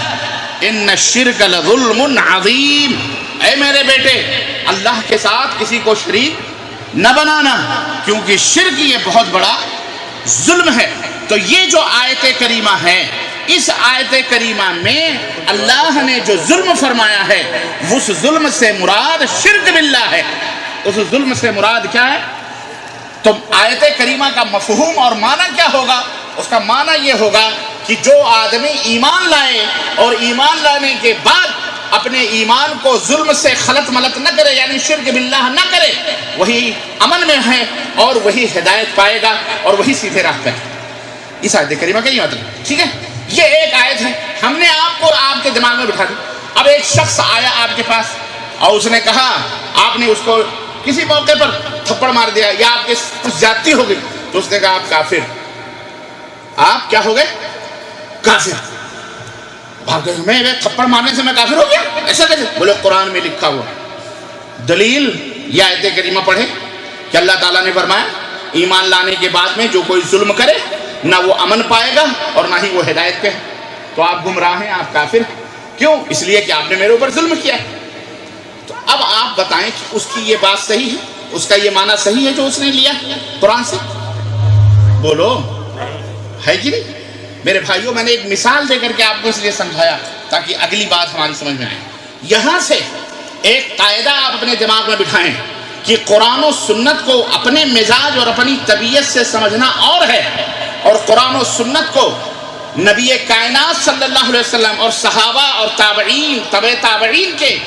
ان الشرک لظلم عظیم، اے میرے بیٹے اللہ کے ساتھ کسی کو شریک نہ بنانا، کیونکہ شرک یہ بہت بڑا ظلم ہے۔ تو یہ جو آیت کریمہ ہے، اس آیت کریمہ میں اللہ نے جو ظلم فرمایا ہے، اس ظلم سے مراد شرک باللہ ہے۔ اس ظلم سے مراد کیا ہے؟ تو آیت کریمہ کا مفہوم اور معنی کیا ہوگا؟ اس کا معنی یہ ہوگا کہ جو آدمی ایمان لائے اور ایمان لانے کے بعد اپنے ایمان کو ظلم سے خلط ملط نہ کرے، یعنی شرک باللہ نہ کرے، وہی امن میں ہے اور وہی ہدایت پائے گا اور وہی سیدھے راہ پہ ہے۔ اس آیت کریمہ کا یہ مطلب، ٹھیک ہے؟ یہ ایک آیت ہے، ہم نے آپ کو آپ کے دماغ میں بٹھا دی۔ اب ایک شخص آیا آپ کے پاس اور اس نے کہا، آپ نے اس کو کسی موقع پر تھپڑ مار دیا یا آپ کے کچھ زیادتی ہو گئی، تو اس نے کہا آپ کافر، آپ کیا ہو گئے؟ کافر۔ بھاگ گئے، میں تھپڑ مارنے سے میں کافر ہو گیا؟ ایسا کیسے؟ بولے قرآن میں لکھا ہوا دلیل، یہ آیت کریمہ پڑھے کہ اللہ تعالیٰ نے فرمایا ایمان لانے کے بعد میں جو کوئی ظلم کرے نہ وہ امن پائے گا اور نہ ہی وہ ہدایت پہ ہے۔ تو آپ گمراہ ہیں، آپ کافر ہیں۔ کیوں؟ اس لیے کہ آپ نے میرے اوپر ظلم کیا ہے۔ تو اب آپ بتائیں کہ اس کی یہ بات صحیح ہے، اس کا یہ معنی صحیح ہے جو اس نے لیا قرآن سے؟ بولو، ہے کہ نہیں؟ میرے بھائیوں، میں نے ایک مثال دے کر کے آپ کو اس لیے سمجھایا تاکہ اگلی بات ہماری سمجھ میں آئے۔ یہاں سے ایک قاعدہ آپ اپنے دماغ میں بٹھائیں کہ قرآن و سنت کو اپنے مزاج اور اپنی طبیعت سے سمجھنا اور ہے، اور قرآن و سنت کو نبی کائنات صلی اللہ علیہ وسلم اور صحابہ اور تابعین، تبع تابعین کے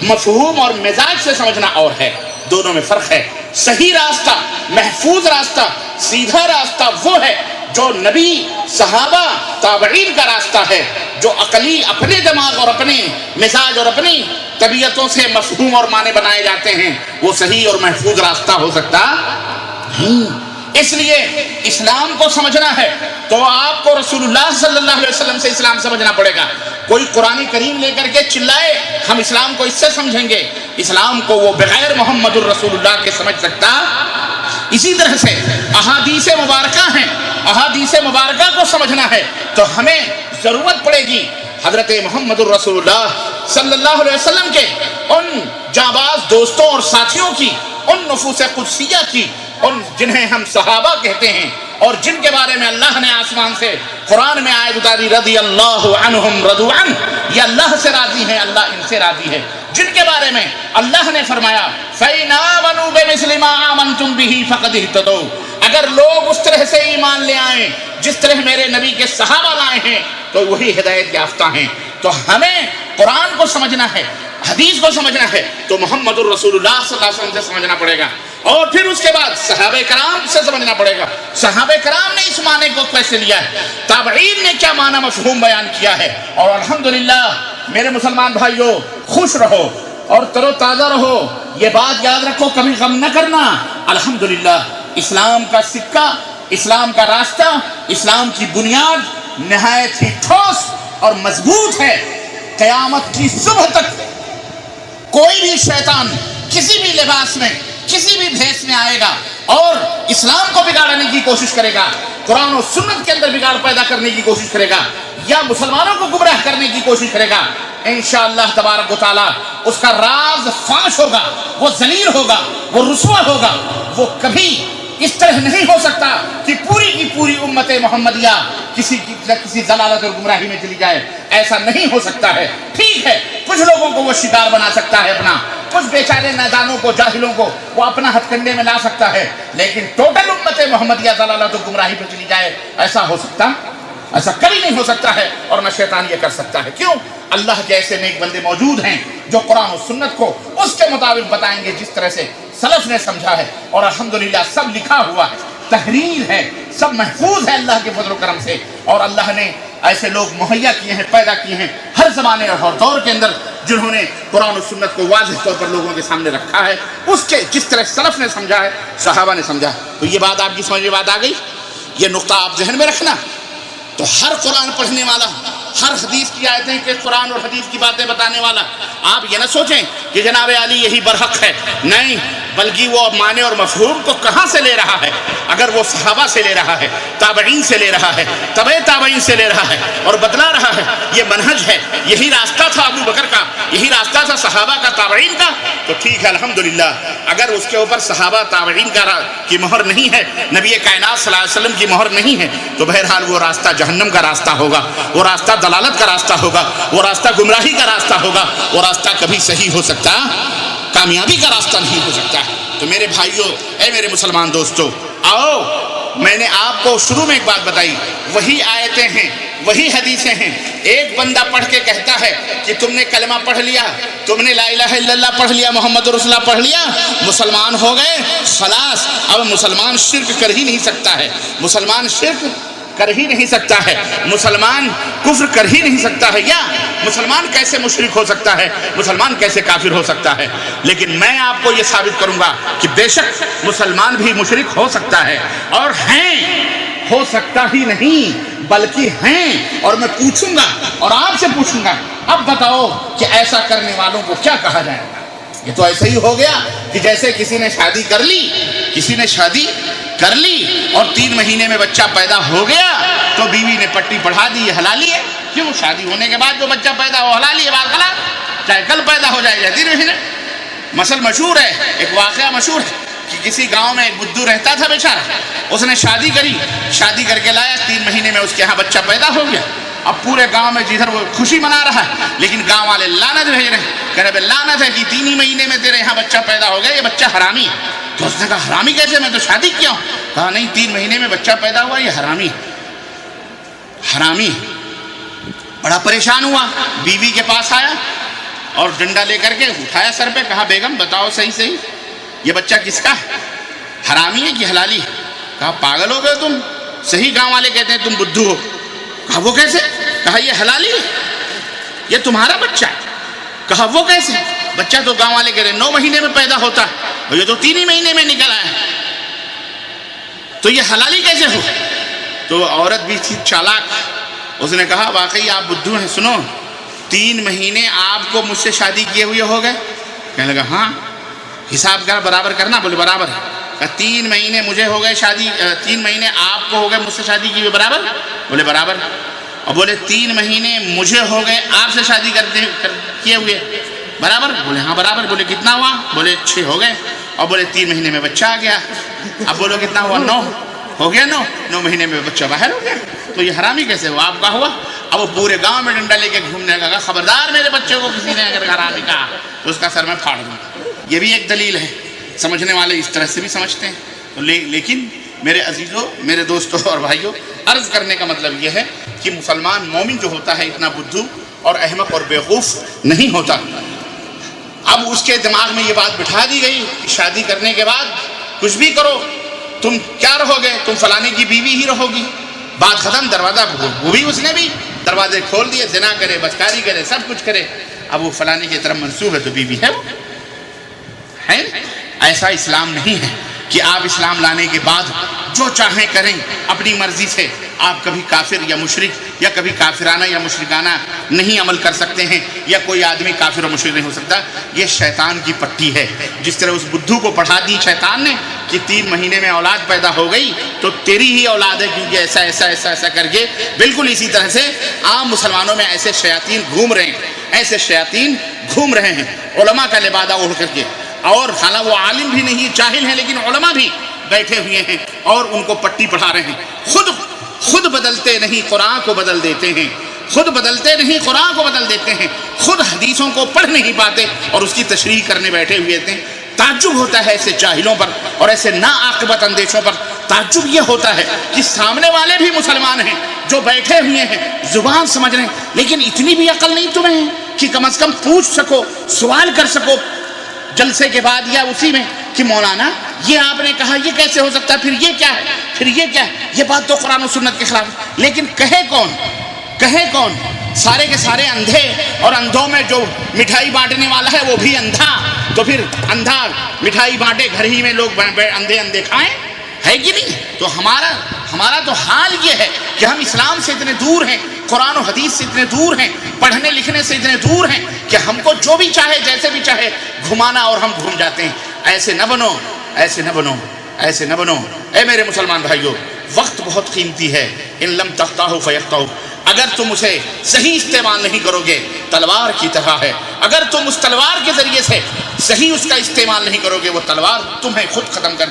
مفہوم اور مزاج سے سمجھنا اور ہے۔ دونوں میں فرق ہے۔ صحیح راستہ، محفوظ راستہ، سیدھا راستہ وہ ہے جو نبی، صحابہ، تابعین کا راستہ ہے، جو عقلی اپنے دماغ اور اپنے مزاج اور اپنی طبیعتوں سے مفہوم اور معنی بنائے جاتے ہیں، وہ صحیح اور محفوظ راستہ ہو سکتا نہیں۔ اس لیے اسلام کو سمجھنا ہے تو آپ کو رسول اللہ صلی اللہ علیہ وسلم سے اسلام سمجھنا پڑے گا۔ کوئی قرآن کریم لے کر کے چلائے ہم اسلام کو اس سے سمجھیں گے، اسلام کو وہ بغیر محمد الرسول اللہ کے سمجھ سکتا۔ اسی طرح سے احادیث مبارکہ ہیں، احادیث مبارکہ کو سمجھنا ہے تو ہمیں ضرورت پڑے گی حضرت محمد الرسول اللہ صلی اللہ علیہ وسلم کے ان جانباز دوستوں اور ساتھیوں کی، ان نفوس قدسیہ کی، ان جنہیں ہم صحابہ کہتے ہیں اور جن کے بارے میں اللہ نے آسمان سے قرآن میں آیت اتاری، رضی اللہ عنہم رضوا عنہ، یہ اللہ سے راضی ہیں، اللہ ان سے راضی ہے۔ جن کے بارے میں اللہ نے فرمایا فَإِنْ آمَنُوا بِمِثْلِ مَا آمَنْتُمْ بِهِ فَقَدِ اهْتَدَوْا، اگر لوگ اس طرح سے ایمان لے آئیں جس طرح میرے نبی کے صحابہ لائے ہیں تو وہی ہدایت یافتہ ہیں۔ تو ہمیں قرآن کو سمجھنا ہے، حدیث کو سمجھنا ہے تو محمد الرسول اللہ صلی اللہ علیہ وسلم سے سمجھنا پڑے گا، اور پھر اس کے بعد صحابہ کرام سے سمجھنا پڑے گا۔ صحابہ کرام نے اس معنی کو کیسے لیا ہے، تابعین نے کیا معنی مفہوم بیان کیا ہے، اور الحمدللہ میرے مسلمان بھائیوں خوش رہو اور تر و تازہ رہو، یہ بات یاد رکھو کبھی غم نہ کرنا۔ الحمدللہ اسلام کا سکہ، اسلام کا راستہ، اسلام کی بنیاد نہایت ہی ٹھوس اور مضبوط ہے۔ قیامت کی صبح تک کوئی بھی شیطان کسی بھی لباس میں، کسی بھی بھیس میں آئے گا اور اسلام کو بگاڑنے کی کوشش کرے گا، قرآن و سنت کے اندر بگاڑ پیدا کرنے کی کوشش کرے گا، یا مسلمانوں کو گمراہ کرنے کی کوشش کرے گا، انشاءاللہ تبارک و تعالی اس کا راز فاش ہوگا، وہ ذلیل ہوگا، وہ رسوا ہوگا۔ وہ کبھی اس طرح نہیں ہو سکتا کہ پوری کی پوری امت محمدیہ کسی ضلالت اور گمراہی میں چلی جائے، ایسا نہیں ہو سکتا ہے۔ ٹھیک ہے کچھ لوگوں کو وہ شکار بنا سکتا ہے اپنا، کچھ بیچارے نادانوں کو، جاہلوں کو وہ اپنا ہتھ کنڈے میں لا سکتا ہے، لیکن ٹوٹل امت محمدیہ ضلالت اور گمراہی پہ چلی جائے ایسا ہو سکتا؟ ایسا کبھی نہیں ہو سکتا ہے، اور نہ شیطان یہ کر سکتا ہے۔ کیوں؟ اللہ کے ایسے نیک بندے موجود ہیں جو قرآن و سنت کو اس کے مطابق بتائیں گے جس طرح سے سلف نے سمجھا ہے، اور الحمدللہ سب لکھا ہوا ہے، تحریر ہے، سب محفوظ ہے اللہ کے فضل و کرم سے، اور اللہ نے ایسے لوگ مہیا کیے ہیں، پیدا کیے ہیں ہر زمانے اور ہر دور کے اندر، جنہوں نے قرآن و سنت کو واضح طور پر لوگوں کے سامنے رکھا ہے اس کے جس طرح سلف نے سمجھا ہے، صحابہ نے سمجھا ہے۔ تو یہ بات آپ کی سمجھ میں بات آ گئی، یہ نقطہ آپ ذہن میں رکھنا۔ تو ہر قرآن پڑھنے والا، ہر حدیث کی آیتیں کہ قرآن اور حدیث کی باتیں بتانے والا، آپ یہ نہ سوچیں کہ جناب علی یہی برحق ہے، نہیں، بلکہ وہ معنی اور مفہوم کو کہاں سے لے رہا ہے؟ اگر وہ صحابہ سے لے رہا ہے، تابعین سے لے رہا ہے، تبع تابعین سے لے رہا ہے اور بتلا رہا ہے، یہ منہج ہے، یہی راستہ تھا ابو بکر کا، یہی راستہ تھا صحابہ کا، تابعین کا، تو ٹھیک ہے الحمدللہ۔ اگر اس کے اوپر صحابہ تابعین کی مہر نہیں ہے، نبی کائنات صلی اللہ علیہ وسلم کی مہر نہیں ہے، تو بہرحال وہ راستہ جہنم کا راستہ ہوگا، وہ راستہ دلالت کا راستہ ہوگا، وہ راستہ گمراہی کا راستہ ہوگا، وہ راستہ کبھی صحیح ہو سکتا، کامیابی کا راستہ نہیں ہو سکتا ہے۔ تو میرے بھائیوں، اے میرے مسلمان دوستو، آؤ، میں نے آپ کو شروع میں ایک بات بتائی، وہی آیتیں ہیں، وہی حدیثیں ہیں۔ ایک بندہ پڑھ کے کہتا ہے کہ تم نے کلمہ پڑھ لیا، تم نے لا الہ الا اللہ پڑھ لیا، محمد رسول اللہ پڑھ لیا، مسلمان ہو گئے، خلاص، اب مسلمان شرک کر ہی نہیں سکتا ہے، مسلمان شرک کر ہی نہیں سکتا ہے، مسلمان کفر کر ہی نہیں سکتا ہے، یا مسلمان کیسے مشرک ہو سکتا ہے، مسلمان کیسے کافر ہو سکتا ہے؟ لیکن میں آپ کو یہ ثابت کروں گا کہ بے شک مسلمان بھی مشرک ہو سکتا ہے، اور ہیں، ہو سکتا ہی نہیں بلکہ ہیں، اور میں پوچھوں گا اور آپ سے پوچھوں گا، اب بتاؤ کہ ایسا کرنے والوں کو کیا کہا جائے گا؟ یہ تو ایسا ہی ہو گیا کہ جیسے کسی نے شادی کر لی، کسی نے شادی کر لی اور 3 مہینے میں بچہ پیدا ہو گیا تو بیوی نے پٹی پڑھا دی، یہ حلالی ہے۔ کیوں؟ شادی ہونے کے بعد جو بچہ پیدا ہو حلالی ہے، بات غلط، چاہے کل پیدا ہو جائے یا 3 مہینے۔ مثل مشہور ہے، ایک واقعہ مشہور ہے کہ کسی گاؤں میں ایک بدھو رہتا تھا بیچارہ، اس نے شادی کری، شادی کر کے لایا، 3 مہینے میں اس کے ہاں بچہ پیدا ہو گیا۔ اب پورے گاؤں میں جدھر وہ خوشی منا رہا ہے، لیکن گاؤں والے لعنت بھیج رہے ہیں، کہہ رہے لعنت ہے کہ 3 ہی مہینے میں تیرے یہاں بچہ پیدا ہو گیا، یہ بچہ حرامی ہے۔ تو اس نے کہا حرامی کیسے، میں تو شادی کیا ہوں؟ کہا نہیں، 3 مہینے میں بچہ پیدا ہوا، یہ حرامی حرامی۔ بڑا پریشان ہوا، بیوی کے پاس آیا اور ڈنڈا لے کر کے اٹھایا سر پہ، کہا بیگم بتاؤ صحیح یہ بچہ کس کا ہے، حرامی ہے کہ حلالی ہے؟ کہا پاگل ہو گئے تم، صحیح گاؤں والے کہتے ہیں تم بدھو ہو۔ کہا وہ کیسے؟ کہا یہ حلالی ہے، یہ تمہارا بچہ ہے۔ کہا وہ کیسے؟ بچہ تو گاؤں والے کہتے ہیں 9 مہینے میں پیدا ہوتا ہے، یہ تو 3 ہی مہینے میں نکل آیا، تو یہ حلالی کیسے ہو؟ تو عورت بھی تھی چالاک، اس نے کہا واقعی آپ بدھو ہیں، سنو 3 مہینے آپ کو مجھ سے شادی کیے ہوئے ہو گئے؟ کہنے لگا ہاں۔ حساب کا برابر کرنا؟ بولے برابر ہے۔ کہا 3 مہینے مجھے ہو گئے شادی، 3 مہینے آپ کو ہو گئے مجھ سے شادی کیے ہوئے، برابر؟ بولے برابر۔ اور بولے 3 مہینے مجھے ہو گئے آپ سے شادی کیے ہوئے، برابر؟ بولے ہاں برابر۔ بولے کتنا ہوا؟ بولے 6 ہو گئے۔ اور بولے 3 مہینے میں بچہ آ گیا۔ اب بولو کتنا ہوا؟ 9 ہو گیا، 9 مہینے میں بچہ باہر ہو گیا، تو یہ حرامی کیسے ہوا؟ آپ کا ہوا۔ اب وہ پورے گاؤں میں ڈنڈا لے کے گھومنے لگا، خبردار میرے بچے کو کسی نے اگر حرامی کہا تو اس کا سر میں پھاڑ دوں۔ یہ بھی ایک دلیل ہے، سمجھنے والے اس طرح سے بھی سمجھتے ہیں۔ لیکن میرے عزیزوں، میرے دوستوں اور بھائیوں، عرض کرنے کا مطلب یہ ہے کہ مسلمان مومن جو ہوتا ہے اتنا بدھو اور احمق اور بیوقوف نہیں ہوتا۔ اب اس کے دماغ میں یہ بات بٹھا دی گئی کہ شادی کرنے کے بعد کچھ بھی کرو، تم کیا رہو گے؟ تم فلانے کی بیوی ہی رہو گی۔ بات ختم، دروازہ وہ بھی اس نے بھی دروازے کھول دیے، زنا کرے، بدکاری کرے، سب کچھ کرے، اب وہ فلانے کی طرف منسوب ہے تو بیوی ہے وہ ہے۔ ایسا اسلام نہیں ہے کہ آپ اسلام لانے کے بعد جو چاہیں کریں اپنی مرضی سے۔ آپ کبھی کافر یا مشرک یا کبھی کافرانہ یا مشرکانہ نہیں عمل کر سکتے ہیں، یا کوئی آدمی کافر و مشرک نہیں ہو سکتا۔ یہ شیطان کی پٹی ہے۔ جس طرح اس بدھو کو پڑھا دی شیطان نے کہ 3 مہینے میں اولاد پیدا ہو گئی تو تیری ہی اولاد ہے، کیونکہ ایسا ایسا ایسا ایسا کر کے، بالکل اسی طرح سے عام مسلمانوں میں ایسے شیاطین گھوم رہے ہیں، ایسے شیاطین گھوم رہے ہیں علماء کا لبادہ اوڑھ کر کے۔ اور حالانکہ وہ عالم بھی نہیں، جاہل ہیں، لیکن علماء بھی بیٹھے ہوئے ہیں اور ان کو پٹی پڑھا رہے ہیں۔ خود بدلتے نہیں، قرآن کو بدل دیتے ہیں۔ خود بدلتے نہیں، قرآن کو بدل دیتے ہیں۔ خود حدیثوں کو پڑھ نہیں پاتے اور اس کی تشریح کرنے بیٹھے ہوئے تھے۔ تعجب ہوتا ہے ایسے جاہلوں پر اور ایسے ناعاقبت اندیشوں پر۔ تعجب یہ ہوتا ہے کہ سامنے والے بھی مسلمان ہیں جو بیٹھے ہوئے ہیں، زبان سمجھ رہے ہیں، لیکن اتنی بھی عقل نہیں تمہیں کہ کم از کم پوچھ سکو، سوال کر سکو جلسے کے بعد یا اسی میں کہ مولانا یہ آپ نے کہا یہ کیسے ہو سکتا ہے، پھر یہ کیا ہے، پھر یہ کیا ہے، یہ بات تو قرآن و سنت کے خلاف ہے۔ لیکن کہے کون؟ سارے کے سارے اندھے، اور اندھوں میں جو مٹھائی بانٹنے والا ہے وہ بھی اندھا، تو پھر اندھا مٹھائی بانٹے، گھر ہی میں لوگ اندھے کھائیں، ہے کہ نہیں؟ تو ہمارا تو حال یہ ہے کہ ہم اسلام سے اتنے دور ہیں، قرآن و حدیث سے اتنے دور ہیں، پڑھنے لکھنے سے اتنے دور ہیں کہ ہم کو جو بھی چاہے جیسے بھی چاہے گھمانا اور ہم گھوم جاتے ہیں۔ ایسے نہ بنو، ایسے نہ بنو، ایسے نہ بنو۔ اے میرے مسلمان بھائیوں، وقت بہت قیمتی ہے۔ ان لم تقطعوا فیقطعوا، اگر تم اسے صحیح استعمال نہیں کرو گے تلوار کی طرح ہے۔ اگر تم اس تلوار کے ذریعے سے صحیح اس کا استعمال نہیں کرو گے، وہ تلوار تمہیں خود ختم کر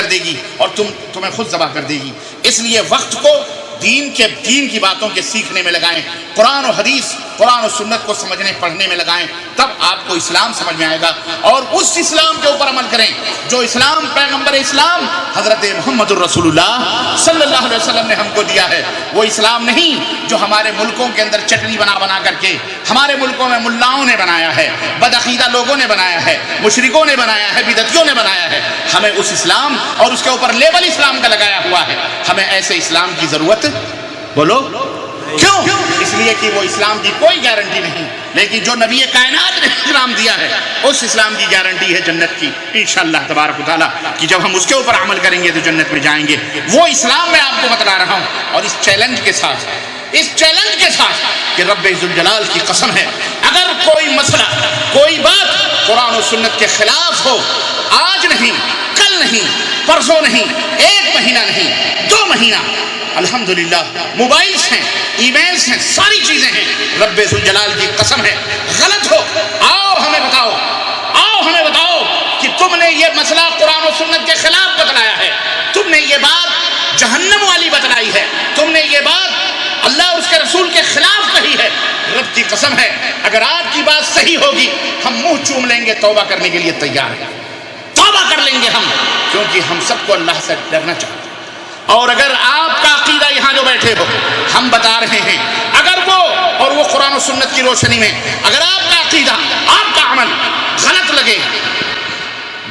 دے گی اور تمہیں خود ذبح کر دے گی۔ اس لیے وقت کو دین کی باتوں کے سیکھنے میں لگائیں، قرآن و حدیث، قرآن و سنت کو سمجھنے پڑھنے میں لگائیں، تب آپ کو اسلام سمجھ میں آئے گا، اور اس اسلام کے اوپر عمل کریں جو اسلام پیغمبر اسلام حضرت محمد الرسول اللہ صلی اللہ علیہ وسلم نے ہم کو دیا ہے۔ وہ اسلام نہیں جو ہمارے ملکوں کے اندر چٹنی بنا کر کے ہمارے ملکوں میں ملاؤں نے بنایا ہے، بدعقیدہ لوگوں نے بنایا ہے، مشرکوں نے بنایا ہے، بدعتیوں نے بنایا ہے۔ ہمیں اس اسلام اور اس کے اوپر لیبل اسلام کا لگایا ہوا ہے۔ ہمیں ایسے اسلام کی ضرورت، بولو کیوں؟ اس لیے کہ وہ اسلام کی کوئی گارنٹی نہیں، لیکن جو نبی کائنات نے اسلام دیا ہے اس اسلام کی گارنٹی ہے جنت کی انشاءاللہ تبارک و تعالیٰ، کہ جب ہم اس کے اوپر عمل کریں گے تو جنت میں جائیں گے۔ وہ اسلام میں آپ کو بتلا رہا ہوں، اور اس چیلنج کے ساتھ کہ رب ذوالجلال کی قسم ہے، اگر کوئی مسئلہ، کوئی بات قرآن و سنت کے خلاف ہو، آج نہیں، کل نہیں، پرسوں نہیں، 1 مہینہ نہیں، 2 مہینہ، الحمدللہ موبائلز ہیں، ای میلز ہیں، ساری چیزیں ہیں، رب ذوالجلال کی قسم ہے، غلط ہو، آؤ ہمیں بتاؤ کہ تم نے یہ مسئلہ قرآن و سنت کے خلاف بتلایا ہے، تم نے یہ بات جہنم والی بتلائی ہے، تم نے یہ بات اللہ اور اس کے رسول کے خلاف کہی ہے۔ رب کی قسم ہے، اگر آپ کی بات صحیح ہوگی ہم منہ چوم لیں گے، توبہ کرنے کے لیے تیار ہیں، توبہ کر لیں گے ہم، کیونکہ ہم سب کو اللہ سے ڈرنا چاہتے ہیں۔ اور اگر آپ کا عقیدہ یہاں جو بیٹھے ہو، ہم بتا رہے ہیں، اگر وہ قرآن و سنت کی روشنی میں اگر آپ کا عقیدہ، آپ کا عمل غلط لگے،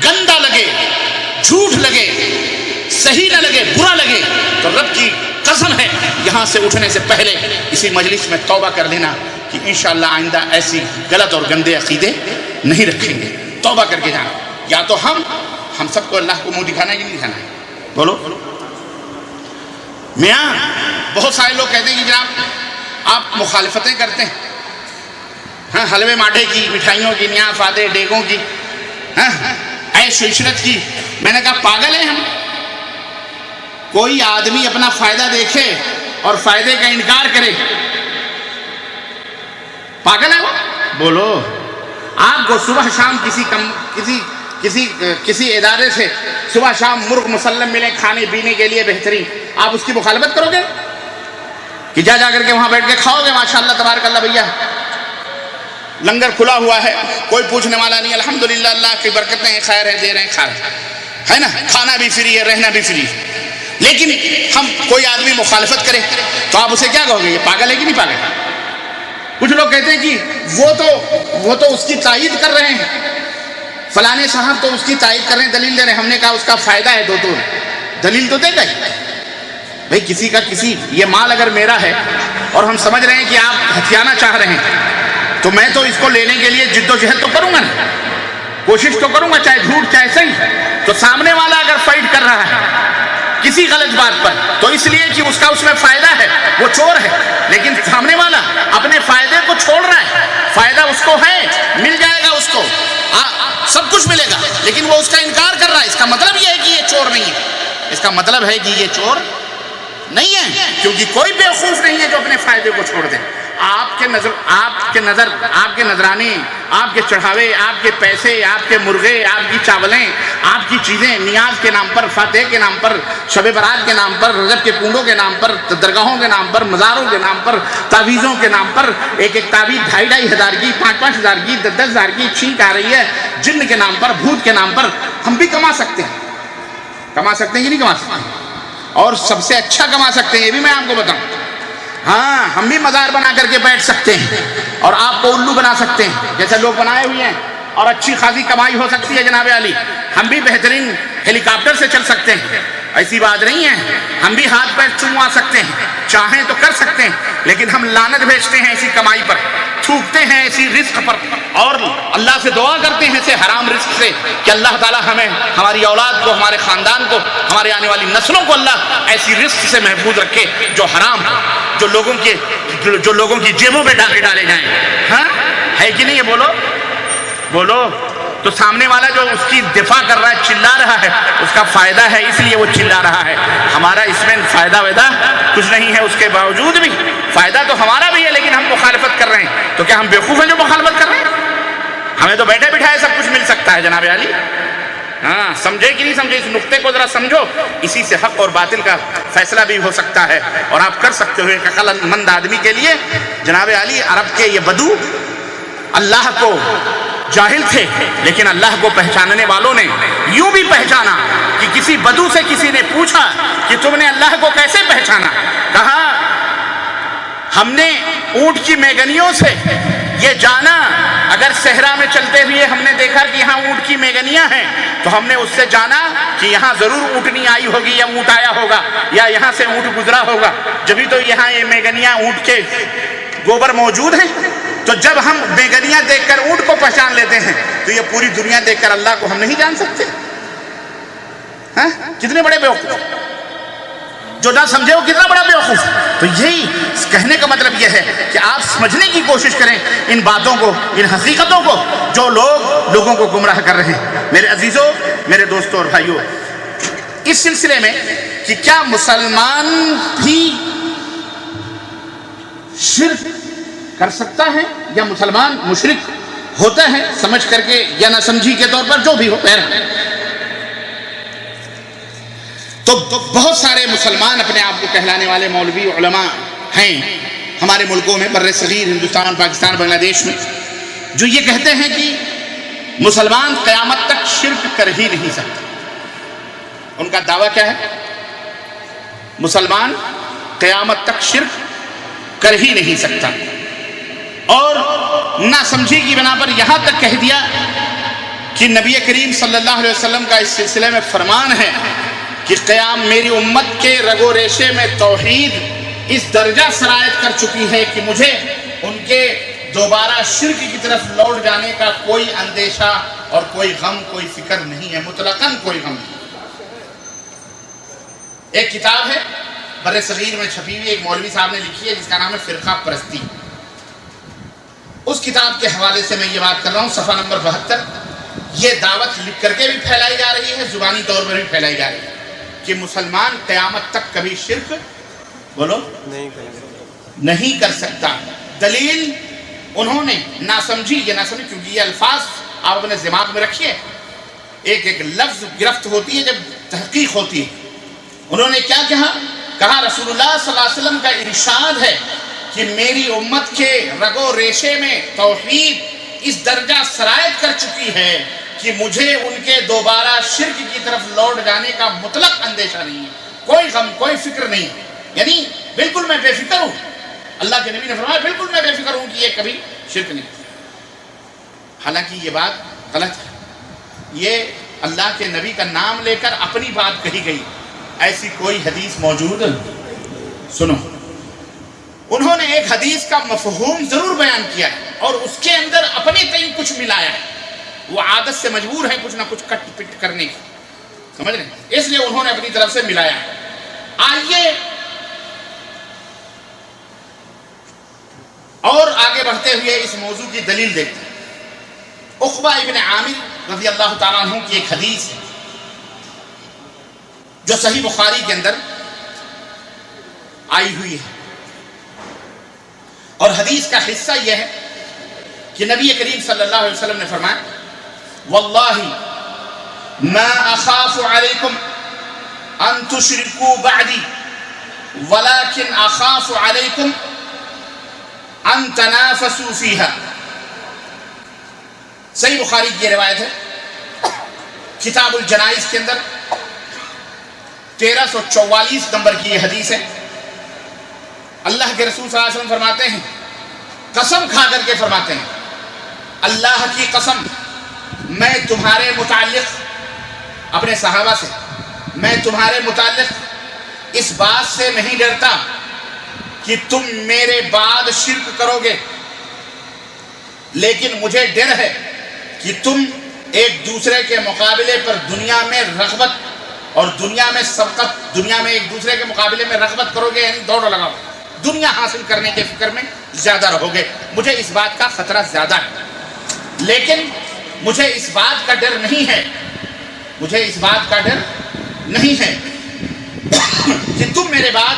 گندا لگے، جھوٹ لگے، صحیح نہ لگے، برا لگے، تو رب کی قسم ہے یہاں سے اٹھنے سے پہلے اسی مجلس میں توبہ کر لینا کہ انشاءاللہ آئندہ ایسی غلط اور گندے عقیدے نہیں رکھیں گے۔ توبہ کر کے جانا، یا تو ہم سب کو اللہ کو منہ دکھانا ہے کہ نہیں دکھانا ہے، بولو۔ میاں بہت سارے لوگ کہتے ہیں کہ جناب آپ مخالفتیں کرتے ہیں، ہاں، حلوے ماٹھے کی، مٹھائیوں کی، نیاں فادے ڈیگوں کی، ہاں، عیش و عشرت کی۔ میں نے کہا پاگل ہیں ہم؟ کوئی آدمی اپنا فائدہ دیکھے اور فائدے کا انکار کرے، پاگل ہے وہ؟ بولو۔ آپ کو صبح شام کسی ادارے سے صبح شام مرغ مسلم ملے کھانے پینے کے لیے بہترین، آپ اس کی مخالفت کرو گے؟ کہ جا کر کے وہاں بیٹھ کے کھاؤ گے، ماشاءاللہ تبارک اللہ بھیا لنگر کھلا ہوا ہے، کوئی پوچھنے والا نہیں، الحمدللہ اللہ کی برکتیں ہیں، خیر ہے، دے رہے ہیں، کھا رہے ہیں، ہے نا، کھانا بھی فری ہے، رہنا بھی فری ہے۔ لیکن ہم کوئی آدمی مخالفت کرے تو آپ اسے کیا کہو گے؟ یہ پاگل ہے کہ نہیں پاگل؟ کچھ لوگ کہتے ہیں کہ وہ تو اس کی تائید کر رہے ہیں، فلانے صاحب تو اس کی تائید کر رہے ہیں، دلیل دے رہے ہیں۔ ہم نے کہا اس کا فائدہ ہے تو دلیل تو دے گا ہی بھئی، کسی یہ مال اگر میرا ہے اور ہم سمجھ رہے ہیں کہ آپ ہتھیانا چاہ رہے ہیں تو میں تو اس کو لینے کے لیے جد و جہد تو کروں گا نا، کوشش تو کروں گا، چاہے جھوٹ چاہے صحیح۔ تو سامنے والا اگر فائٹ کر رہا ہے کسی غلط بات پر تو اس لیے کہ اس کا اس میں فائدہ ہے، وہ چور ہے، لیکن سامنے والا اپنے فائدے کو چھوڑ رہا ہے، فائدہ اس کو ہے، مل جائے گا اس کو، سب کچھ ملے گا، لیکن وہ اس کا انکار کر رہا ہے۔ اس کا مطلب یہ ہے کہ یہ چور نہیں ہے، اس کا مطلب ہے کہ یہ چور نہیں ہے، کیونکہ کوئی بیوقوف نہیں ہے جو اپنے فائدے کو چھوڑ دے۔ آپ کے نذرانے، آپ کے چڑھاوے، آپ کے پیسے، آپ کے مرغے، آپ کی چاولیں، آپ کی چیزیں نیاز کے نام پر، فاتح کے نام پر، شب برات کے نام پر، رجب کے پونڈوں کے نام پر، درگاہوں کے نام پر، مزاروں کے نام پر، تعویذوں کے نام پر، ایک تعویذ 2,500 ہزار کی، 5,000 ہزار کی، 10,000 ہزار کی چھینک آ رہی ہے، جن کے نام پر، بھوت کے نام پر ہم بھی کما سکتے ہیں کہ نہیں کما سکتے ہیں؟ اور سب سے اچھا کما سکتے ہیں، یہ بھی میں آپ کو بتاؤں۔ ہاں، ہم بھی مزار بنا کر کے بیٹھ سکتے ہیں اور آپ کو الو بنا سکتے ہیں جیسے لوگ بنائے ہوئے ہیں، اور اچھی خاصی کمائی ہو سکتی ہے جناب علی۔ ہم بھی بہترین ہیلی کاپٹر سے چل سکتے ہیں، ایسی بات نہیں ہے۔ ہم بھی ہاتھ پیر چوموا سکتے ہیں، چاہیں تو کر سکتے ہیں، لیکن ہم لعنت بھیجتے ہیں ایسی کمائی پر، تھوکتے ہیں ایسی رزق پر، اور اللہ سے دعا کرتے ہیں ایسے حرام رزق سے کہ اللہ تعالی ہمیں، ہماری اولاد کو، ہمارے خاندان کو، ہمارے آنے والی نسلوں کو اللہ ایسی رزق سے محفوظ رکھے جو حرام ہے، جو لوگوں کی جیبوں میں ڈالے جائیں۔ ہاں ہے کہ نہیں؟ یہ بولو۔ تو سامنے والا جو اس کی دفاع کر رہا ہے، چلا رہا ہے، اس کا فائدہ ہے اس لیے وہ چلا رہا ہے، ہمارا اس میں فائدہ کچھ نہیں ہے۔ اس کے باوجود بھی فائدہ تو ہمارا بھی ہے، لیکن ہم مخالفت کر رہے ہیں۔ تو کیا ہم بیوقوف ہیں جو مخالفت کر رہے ہیں؟ ہمیں تو بیٹھے بٹھائے سب کچھ مل سکتا ہے جناب علی۔ ہاں، سمجھے کہ نہیں سمجھے؟ اس نقطے کو ذرا سمجھو، اسی سے حق اور باطل کا فیصلہ بھی ہو سکتا ہے، اور آپ کر سکتے ہو ایک عقل مند آدمی کے لیے۔ جناب علی، عرب کے یہ بدو اللہ کو جاہل تھے، لیکن اللہ کو پہچاننے والوں نے یوں بھی پہچانا کہ کسی بدو سے کسی نے پوچھا کہ تم نے اللہ کو کیسے پہچانا؟ کہا ہم نے اونٹ کی میگنیوں سے یہ جانا، اگر صحرا میں چلتے ہوئے ہم نے دیکھا کہ یہاں اونٹ کی میگنیاں ہیں تو ہم نے اس سے جانا کہ یہاں ضرور اونٹنی آئی ہوگی یا اونٹ آیا ہوگا یا یہاں سے اونٹ گزرا ہوگا، جبھی تو یہاں یہ میگنیاں اونٹ کے گوبر موجود ہیں۔ تو جب ہم میگنیاں دیکھ کر اونٹ کو پہچان لیتے ہیں تو یہ پوری دنیا دیکھ کر اللہ کو ہم نہیں جان سکتے؟ ہاں، کتنے بڑے بیوقوف! جو نہ سمجھے وہ کتنا بڑا بیوقوف! تو یہی کہنے کا مطلب یہ ہے کہ آپ سمجھنے کی کوشش کریں ان باتوں کو، ان حقیقتوں کو جو لوگوں کو گمراہ کر رہے ہیں۔ میرے عزیزوں، میرے دوستوں اور بھائیوں، اس سلسلے میں کہ کیا مسلمان بھی شرک کر سکتا ہے یا مسلمان مشرک ہوتا ہے، سمجھ کر کے یا نہ سمجھی کے طور پر، جو بھی ہو تو بہت سارے مسلمان اپنے آپ کو کہلانے والے مولوی علماء ہیں ہمارے ملکوں میں، بر صغیر، ہندوستان، پاکستان، بنگلہ دیش میں، جو یہ کہتے ہیں کہ مسلمان قیامت تک شرک کر ہی نہیں سکتا۔ ان کا دعویٰ کیا ہے؟ مسلمان قیامت تک شرک کر ہی نہیں سکتا، اور نہ سمجھی کی بنا پر یہاں تک کہہ دیا کہ نبی کریم صلی اللہ علیہ وسلم کا اس سلسلے میں فرمان ہے کہ میری امت کے رگ و ریشے میں توحید اس درجہ سرایت کر چکی ہے کہ مجھے ان کے دوبارہ شرک کی طرف لوٹ جانے کا کوئی اندیشہ اور کوئی غم، کوئی فکر نہیں ہے، مطلقاً کوئی غم نہیں۔ ایک کتاب ہے بر صغیر میں چھپی ہوئی، ایک مولوی صاحب نے لکھی ہے، جس کا نام ہے فرقہ پرستی۔ اس کتاب کے حوالے سے میں یہ بات کر رہا ہوں، صفحہ نمبر 72۔ یہ دعوت لکھ کر کے بھی پھیلائی جا رہی ہے، زبانی طور پر بھی پھیلائی جا رہی ہے کہ مسلمان قیامت تک کبھی شرک نہیں کر سکتا۔ دلیل انہوں نے نہ سمجھی، یہ نہ سمجھی کیونکہ یہ الفاظ آپ اپنے دماغ میں رکھیے، ایک ایک لفظ گرفت ہوتی ہے جب تحقیق ہوتی ہے۔ انہوں نے کیا کہا کہا رسول اللہ صلی اللہ علیہ وسلم کا ارشاد ہے کہ میری امت کے رگ و ریشے میں توحید اس درجہ سرایت کر چکی ہے کہ مجھے ان کے دوبارہ شرک کی طرف لوٹ جانے کا مطلق اندیشہ نہیں ہے، کوئی غم، کوئی فکر نہیں، یعنی بالکل میں بے فکر ہوں۔ اللہ کے نبی نے فرمایا بالکل میں بے فکر ہوں کہ یہ کبھی شرک نہیں۔ حالانکہ یہ بات غلط ہے، یہ اللہ کے نبی کا نام لے کر اپنی بات کہی گئی، ایسی کوئی حدیث موجود سنو۔ انہوں نے ایک حدیث کا مفہوم ضرور بیان کیا ہے اور اس کے اندر اپنے تئیں کچھ ملایا ہے، وہ عادت سے مجبور ہیں کچھ نہ کچھ کٹ پٹ کرنے کی، سمجھ رہے ہیں، اس لیے انہوں نے اپنی طرف سے ملایا ہے۔ آئیے اور آگے بڑھتے ہوئے اس موضوع کی دلیل دیکھتے ہیں۔ عقبہ ابن عامر رضی اللہ تعالیٰ عنہ کی ایک حدیث ہے جو صحیح بخاری کے اندر آئی ہوئی ہے، اور حدیث کا حصہ یہ ہے کہ نبی کریم صلی اللہ علیہ وسلم نے فرمایا واللہ ما اخاف علیکم ان تشرکوا بعدی ولكن اخاف علیکم ان تنافسوا فیہا۔ صحیح بخاری کی یہ روایت ہے، کتاب الجنائز کے اندر 1344 نمبر کی یہ حدیث ہے۔ اللہ کے رسول صلی اللہ علیہ وسلم فرماتے ہیں، قسم کھا کر کے فرماتے ہیں، اللہ کی قسم میں تمہارے متعلق، اپنے صحابہ سے، میں تمہارے متعلق اس بات سے نہیں ڈرتا کہ تم میرے بعد شرک کرو گے، لیکن مجھے ڈر ہے کہ تم ایک دوسرے کے مقابلے پر دنیا میں رغبت اور دنیا میں سبقت، دنیا میں ایک دوسرے کے مقابلے میں رغبت کرو گے، یعنی دوڑ لگاؤ، دنیا حاصل کرنے کے فکر میں زیادہ رہو گے، مجھے اس بات کا خطرہ زیادہ ہے، لیکن مجھے اس بات کا ڈر نہیں ہے، مجھے اس بات کا ڈر نہیں ہے کہ تم میرے بعد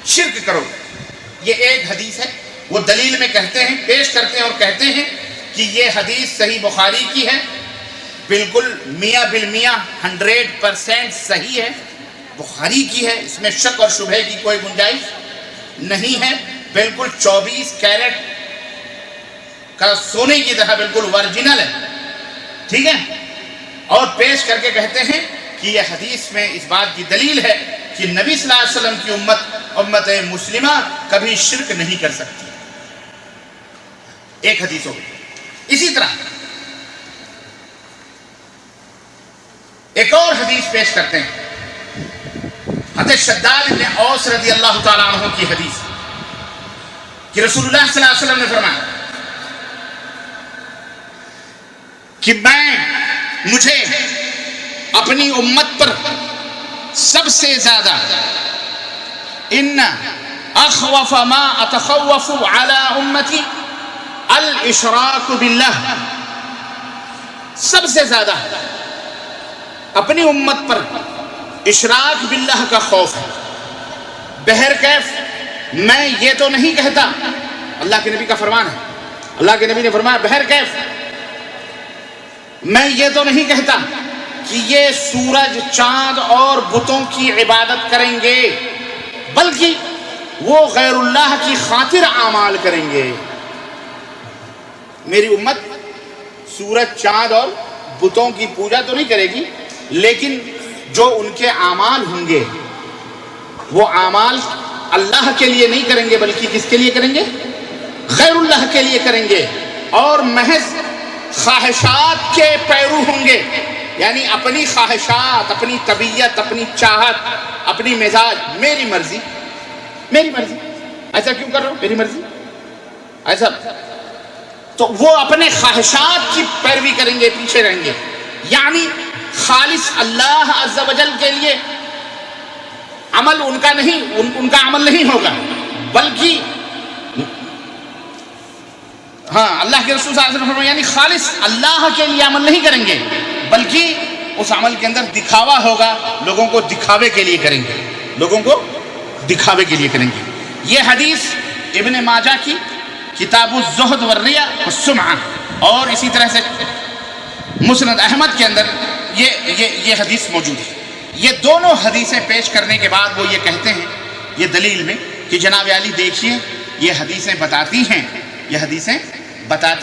شرک کرو گے۔ یہ ایک حدیث ہے، وہ دلیل میں کہتے ہیں، پیش کرتے ہیں اور کہتے ہیں کہ یہ حدیث صحیح بخاری کی ہے، بالکل میاں بالمیاں 100% صحیح ہے، بخاری کی ہے، اس میں شک اور شبہ کی کوئی گنجائش نہیں ہے، بالکل 24 کیرٹ کا سونے کی طرح بالکل ورجنل ہے، ٹھیک ہے، اور پیش کر کے کہتے ہیں کہ یہ حدیث میں اس بات کی دلیل ہے کہ نبی صلی اللہ علیہ وسلم کی امت مسلمہ کبھی شرک نہیں کر سکتی۔ ایک حدیث ہو گئی۔ اسی طرح ایک اور حدیث پیش کرتے ہیں، حضرت شداد بن اوس رضی اللہ تعالیٰ عنہ کی حدیث کہ رسول اللہ صلی اللہ علیہ وسلم نے فرمایا کہ مجھے اپنی امت پر سب سے زیادہ ان اخوف ما اتخوف على امتی الاشراک باللہ، سب سے زیادہ اپنی امت پر اشراک باللہ کا خوف ہے۔ بہرکیف میں یہ تو نہیں کہتا، اللہ کے نبی کا فرمان ہے، اللہ کے نبی نے فرمایا بہرکیف میں یہ تو نہیں کہتا کہ یہ سورج، چاند اور بتوں کی عبادت کریں گے، بلکہ وہ غیر اللہ کی خاطر اعمال کریں گے۔ میری امت سورج، چاند اور بتوں کی پوجا تو نہیں کرے گی، لیکن جو ان کے اعمال ہوں گے وہ اعمال اللہ کے لیے نہیں کریں گے، بلکہ کس کے لیے کریں گے؟ غیر اللہ کے لیے کریں گے، اور محض خواہشات کے پیرو ہوں گے، یعنی اپنی خواہشات، اپنی طبیعت، اپنی چاہت، اپنی مزاج، میری مرضی، میری مرضی، ایسا کیوں کر رہا ہوں، میری مرضی ایسا، تو وہ اپنے خواہشات کی پیروی کریں گے، پیچھے رہیں گے، یعنی خالص اللہ عز و جل کے لیے عمل ان کا عمل نہیں ہوگا، بلکہ اللہ کے رسول صلی اللہ علیہ وسلم یعنی خالص اللہ کے لیے عمل نہیں کریں گے، بلکہ اس عمل کے اندر دکھاوا ہوگا، لوگوں کو دکھاوے کے لیے کریں گے، لوگوں کو دکھاوے کے لیے کریں گے۔ یہ حدیث ابن ماجہ کی کتاب الزہد والریہ والسمعہ، اور اسی طرح سے مسند احمد کے اندر یہ حدیث موجود ہے۔ یہ دونوں حدیثیں پیش کرنے کے بعد وہ یہ کہتے ہیں یہ دلیل میں کہ جناب علی دیکھیے یہ حدیثیں بتاتی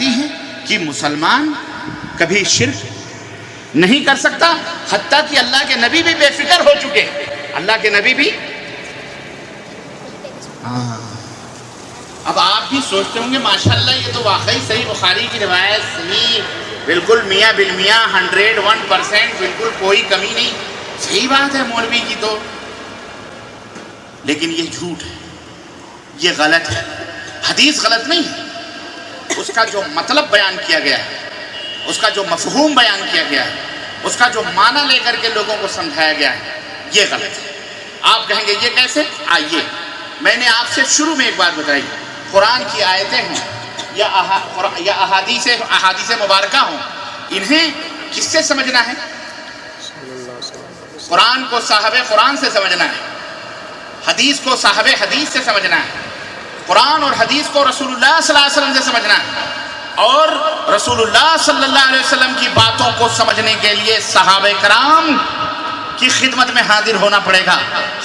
ہیں کہ مسلمان کبھی شرک نہیں کر سکتا، حتیٰ کہ اللہ کے نبی بھی بے فکر ہو چکے، اللہ کے نبی بھی اب آپ بھی سوچتے ہوں گے ماشاءاللہ یہ تو واقعی صحیح بخاری کی روایت صحیح بالکل میاں بالمیاں 101% بالکل کوئی کمی نہیں، صحیح بات ہے مولوی کی تو، لیکن یہ جھوٹ ہے، یہ غلط ہے، حدیث غلط نہیں ہے، اس کا جو مطلب بیان کیا گیا ہے، اس کا جو مفہوم بیان کیا گیا ہے، اس کا جو معنی لے کر کے لوگوں کو سمجھایا گیا ہے یہ غلط ہے۔ آپ کہیں گے یہ کیسے؟ آئیے میں نے آپ سے شروع میں ایک بات بتائی، قرآن کی آیتیں ہوں یا احادیث مبارکہ ہوں، انہیں کس سے سمجھنا ہے؟ قرآن کو صاحب قرآن سے سمجھنا ہے، حدیث کو صاحب حدیث سے سمجھنا ہے، قرآن اور حدیث کو رسول اللہ صلی اللہ علیہ وسلم سے سمجھنا ہے، اور رسول اللہ صلی اللہ علیہ وسلم کی باتوں کو سمجھنے کے لیے صحابہ کرام کی خدمت میں حاضر ہونا پڑے گا،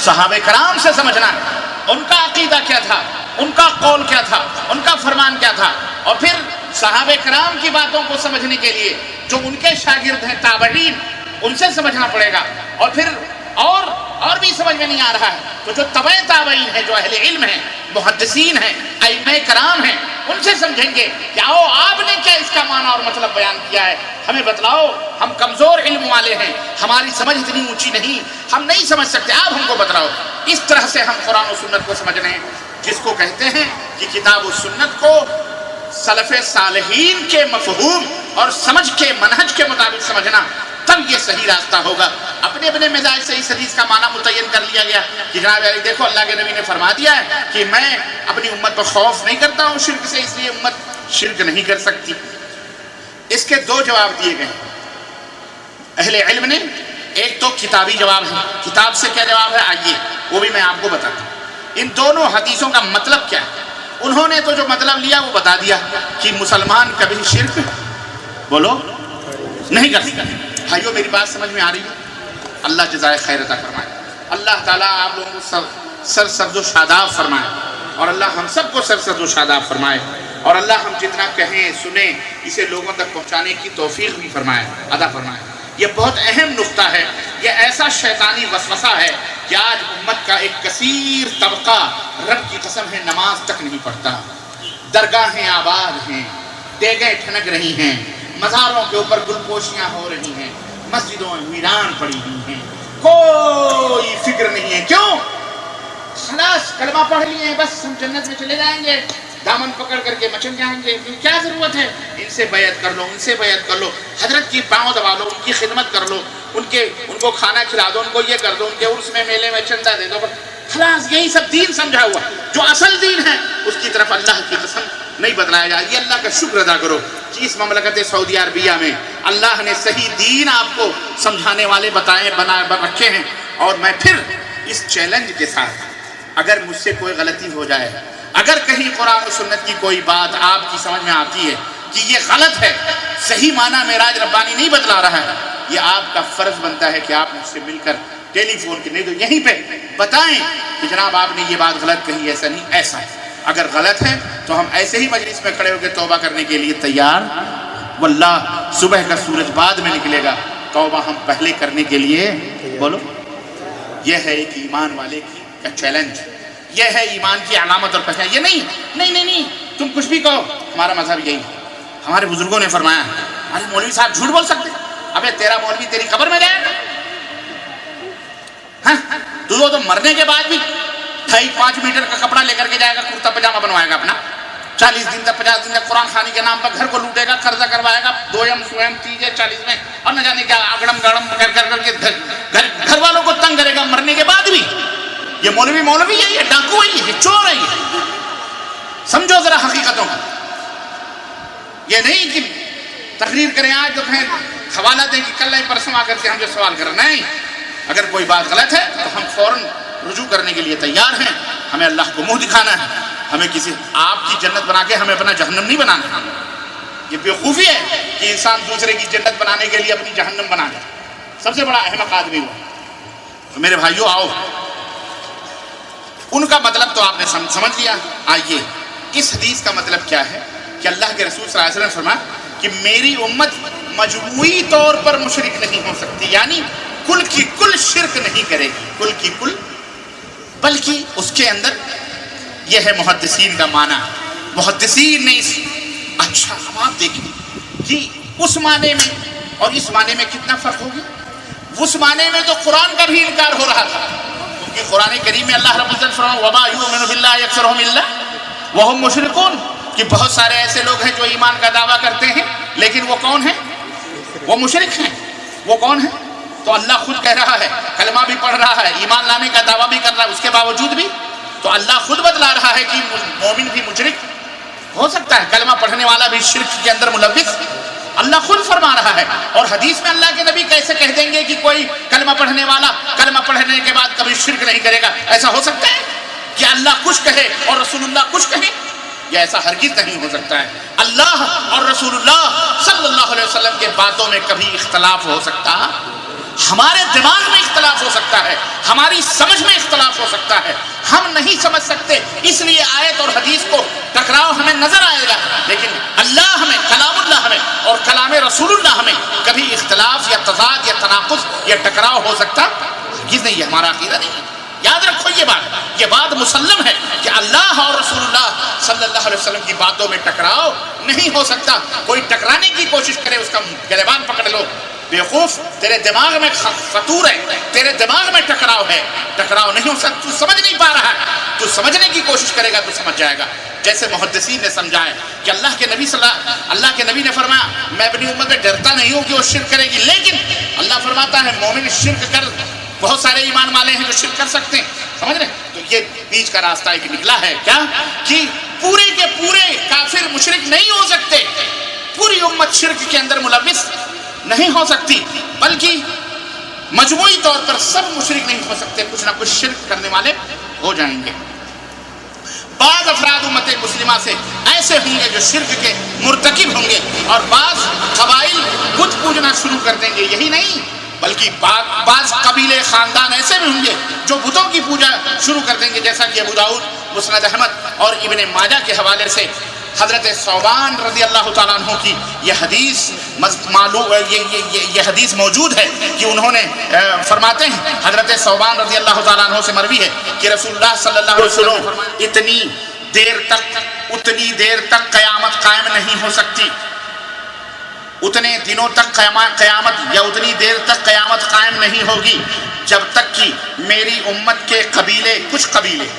صحابہ کرام سے سمجھنا ہے ان کا عقیدہ کیا تھا، ان کا قول کیا تھا، ان کا فرمان کیا تھا، اور پھر صحابہ کرام کی باتوں کو سمجھنے کے لیے جو ان کے شاگرد ہیں تابعین ان سے سمجھنا پڑے گا، اور پھر اور بھی سمجھ میں نہیں آ رہا ہے تو جو تبع تابعین ہیں، جو اہل علم ہیں، محدثین ہیں، ائمہ کرام ہیں، ان سے سمجھیں گے کہ آؤ آپ نے کیا اس کا معنی اور مطلب بیان کیا ہے، ہمیں بتلاؤ، ہم کمزور علم والے ہیں، ہماری سمجھ اتنی اونچی نہیں، ہم نہیں سمجھ سکتے، آپ ہم کو بتلاؤ۔ اس طرح سے ہم قرآن و سنت کو سمجھ رہے ہیں، جس کو کہتے ہیں کہ کتاب و سنت کو سلف صالحین کے مفہوم اور سمجھ کے منہج کے مطابق سمجھنا، تب یہ صحیح راستہ ہوگا۔ اپنے اپنے مزاج سے اس حدیث کا معنی متعین کر لیا گیا کہ جناب علی دیکھو اللہ کے نبی نے فرما دیا ہے کہ میں اپنی امت پر خوف نہیں کرتا ہوں شرک سے، اس لیے امت شرک نہیں کر سکتی۔ اس کے دو جواب دیے گئے اہل علم نے، ایک تو کتابی جواب ہے، کتاب سے کیا جواب ہے آئیے وہ بھی میں آپ کو بتاتا ہوں۔ ان دونوں حدیثوں کا مطلب کیا ہے؟ انہوں نے تو جو مطلب لیا وہ بتا دیا کہ مسلمان کبھی شرک بولو نہیں کر سکتا۔ بھائیو میری بات سمجھ میں آ رہی ہے؟ اللہ جزائے خیر عطا فرمائے، اللہ تعالیٰ آپ لوگوں کو سر سبز و شاداب فرمائے، اور اللہ ہم سب کو سر سبز و شاداب فرمائے، اور اللہ ہم جتنا کہیں سنیں اسے لوگوں تک پہنچانے کی توفیق بھی فرمائے، عطا فرمائے۔ یہ بہت اہم نقطہ ہے، یہ ایسا شیطانی وسوسہ ہے کہ آج امت کا ایک کثیر طبقہ رب کی قسم ہے نماز تک نہیں پڑھتا، درگاہیں آباد ہیں، دیگیں ٹھنک رہی ہیں، مزاروں کے اوپر گلپوشیاں ہو رہی ہیں، مسجدوں میں ویران پڑی ہوئی ہیں، کوئی فکر نہیں ہے۔ کیوں؟ خلاص کلمہ پڑھ لیے ہیں، بس ہم جنت میں چلے جائیں گے، دامن پکڑ کر کے مچل جائیں گے، کیا ضرورت ہے؟ ان سے بیعت کر لو، ان سے بیعت کر لو، حضرت کی پاؤں دبا لو، ان کی خدمت کر لو، ان کو کھانا کھلا دو، ان کو یہ کر دو، ان کے عرس میں میلے میں چندہ دے دو، خلاص یہی سب دین سمجھا ہوا۔ جو اصل دین ہے اس کی طرف اللہ کی قسم نہیں بدلایا جائے۔ یہ اللہ کا شکر ادا کرو کہ اس مملکت سعودی عربیہ میں اللہ نے صحیح دین آپ کو سمجھانے والے بنا رکھے ہیں، اور میں پھر اس چیلنج کے ساتھ اگر مجھ سے کوئی غلطی ہو جائے، اگر کہیں قرآن و سنت کی کوئی بات آپ کی سمجھ میں آتی ہے کہ یہ غلط ہے، صحیح معنی معراج ربانی نہیں بتلا رہا ہے، یہ آپ کا فرض بنتا ہے کہ آپ مجھ سے مل کر ٹیلی فون کے نہیں تو یہیں پہ بتائیں کہ جناب آپ نے یہ بات غلط کہی، ایسا نہیں ایسا ہے۔ اگر غلط ہے تو ہم ایسے ہی مجلس میں کھڑے ہو کے توبہ کرنے کے لیے تیار، واللہ صبح کا سورج بعد میں نکلے گا، توبہ ہم پہلے کرنے کے لیے بولو۔ یہ ہے ایک ایمان والے کا چیلنج، یہ ہے ایمان کی علامت اور پہچان۔ یہ نہیں تم کچھ بھی کہو، ہمارا مذہب یہی ہے۔ ہمارے بزرگوں نے فرمایا، ہمارے مولوی صاحب جھوٹ بول سکتے؟ ابے تیرا مولوی تیری قبر میں جائے گا، ہاں تو مرنے کے بعد بھی 5 میٹر کا کپڑا لے کر کے جائے گا، کرتا پجامہ بنوائے گا اپنا، 40 دن تک 50 دن تک قرآن خوانی کے نام پر گھر کو لوٹے گا، قرضہ کروائے گا، دویم سویم تیجے 40 میں، اور نہ جانے کیا اگڑم گڑم کر کے گھر والوں کو تنگ کرے گا مرنے کے بعد بھی۔ یہ مولوی ہے، یہ ڈاکو ہے، یہ چور ہے، یہ سمجھو ذرا حقیقتوں کو۔ یہ نہیں کہ تقریر کریں آج تو کہیں حوالہ دیں کہ کل پرسوں آ کر کے ہم جو سوال کریں، نہیں، اگر کوئی بات غلط ہے تو ہم فوراً رجوع کرنے کے لیے تیار ہیں۔ ہمیں اللہ کو منہ دکھانا ہے، ہمیں کسی آپ کی جنت بنا کے ہمیں اپنا جہنم نہیں بنانا۔ یہ بیوقوفی ہے کہ انسان دوسرے کی جنت بنانے کے لیے اپنی جہنم بنا جائے، سب سے بڑا احمق آدمی ہوا۔ تو میرے بھائیوں آؤ، ان کا مطلب تو آپ نے سمجھ لیا۔ آئیے اس حدیث کا مطلب کیا ہے کہ اللہ کے رسول صلی اللہ علیہ وسلم نے فرمایا کہ میری امت مجموعی طور پر مشرک نہیں ہو سکتی، یعنی کل کی کل شرک نہیں کرے گی، کل کی کل، بلکہ اس کے اندر یہ ہے محدثین کا معنی، محدثین نے اچھا اب آپ دیکھیں کہ اس معنی میں اور اس معنی میں کتنا فرق ہو گیا۔ اس معنی میں تو قرآن کا بھی انکار ہو رہا تھا، کیونکہ قرآن کریم میں اللہ رب العزت فرمایا وَمَا يُؤْمِنُ بِاللَّهِ أَكْثَرُهُمْ إِلَّا وَهُمْ مُشْرِكُونَ، کہ بہت سارے ایسے لوگ ہیں جو ایمان کا دعویٰ کرتے ہیں لیکن وہ کون ہیں؟ وہ مشرک ہیں۔ وہ کون ہیں؟ تو اللہ خود کہہ رہا ہے، کلمہ بھی پڑھ رہا ہے، ایمان لانے کا دعویٰ بھی کر رہا ہے، اس کے باوجود بھی تو اللہ خود بتلا رہا ہے کہ مومن بھی مشرک ہو سکتا ہے، کلمہ پڑھنے والا بھی شرک کے اندر ملوث، اللہ خود فرما رہا ہے۔ اور حدیث میں اللہ کے نبی کیسے کہہ دیں گے کہ کوئی کلمہ پڑھنے والا کلمہ پڑھنے کے بعد کبھی شرک نہیں کرے گا؟ ایسا ہو سکتا ہے کہ اللہ کچھ کہے اور رسول اللہ کچھ کہے؟ یہ ایسا ہرگز نہیں ہو سکتا ہے۔ اللہ اور رسول اللہ صلی اللہ علیہ وسلم کے باتوں میں کبھی اختلاف ہو سکتا، ہمارے دماغ میں اختلاف ہو سکتا ہے، ہماری سمجھ میں اختلاف ہو سکتا ہے، ہم نہیں سمجھ سکتے، اس لیے آیت اور حدیث کو ٹکراؤ ہمیں نظر آئے گا، لیکن اللہ ہمیں، کلام اللہ ہمیں اور کلام رسول اللہ ہمیں کبھی اختلاف یا تضاد یا تناقض یا ٹکراؤ ہو سکتا ہرگز نہیں ہے، ہمارا عقیدہ نہیں ہے۔ یاد رکھو یہ بات مسلم ہے کہ اللہ اور رسول اللہ صلی اللہ علیہ وسلم کی باتوں میں ٹکراؤ نہیں ہو سکتا۔ کوئی ٹکرانے کی کوشش کرے اس کا گریبان پکڑ لو، بیوقوف، تیرے دماغ میں فطور ہے، تیرے دماغ میں ٹکراؤ ہے، ٹکراؤ نہیں ہو سکتا، تو سمجھ نہیں پا رہا ہے، تو سمجھنے کی کوشش کرے گا تو سمجھ جائے گا۔ جیسے محدثین نے سمجھا ہے کہ اللہ کے نبی نے فرمایا میں اپنی امت میں ڈرتا نہیں ہوں کہ وہ شرک کرے گی، لیکن اللہ فرماتا ہے مومن شرک کر، بہت سارے ایمان والے ہیں جو شرک کر سکتے ہیں، سمجھ رہے؟ تو یہ بیچ کا راستہ ایک نکلا ہے کیا کہ پورے کے پورے کافر مشرک نہیں ہو سکتے، پوری امت شرک کے اندر ملوث نہیں ہو سکتی، بلکہ مجموعی طور پر سب مشرک نہیں ہو سکتے، کچھ نہ کچھ شرک کرنے والے ہو جائیں گے۔ بعض افراد امت مسلمہ سے ایسے ہوں گے جو شرک کے مرتکب ہوں گے، اور بعض قبائل بت پوجنا شروع کر دیں گے، یہی نہیں بلکہ بعض قبیلے خاندان ایسے بھی ہوں گے جو بتوں کی پوجا شروع کر دیں گے، جیسا کہ ابو داؤد، مسند احمد اور ابن ماجہ کے حوالے سے حضرت ثوبان رضی اللہ تعالیٰ عنہ کی یہ حدیث موجود ہے کہ انہوں نے فرماتے ہیں، حضرت ثوبان رضی اللہ تعالیٰ عنہ سے مروی ہے کہ رسول اللہ صلی اللہ علیہ وسلم اتنی دیر تک قیامت قائم نہیں ہو سکتی، اتنے دنوں تک قیامت یا اتنی دیر تک قیامت قائم نہیں ہوگی جب تک کہ میری امت کے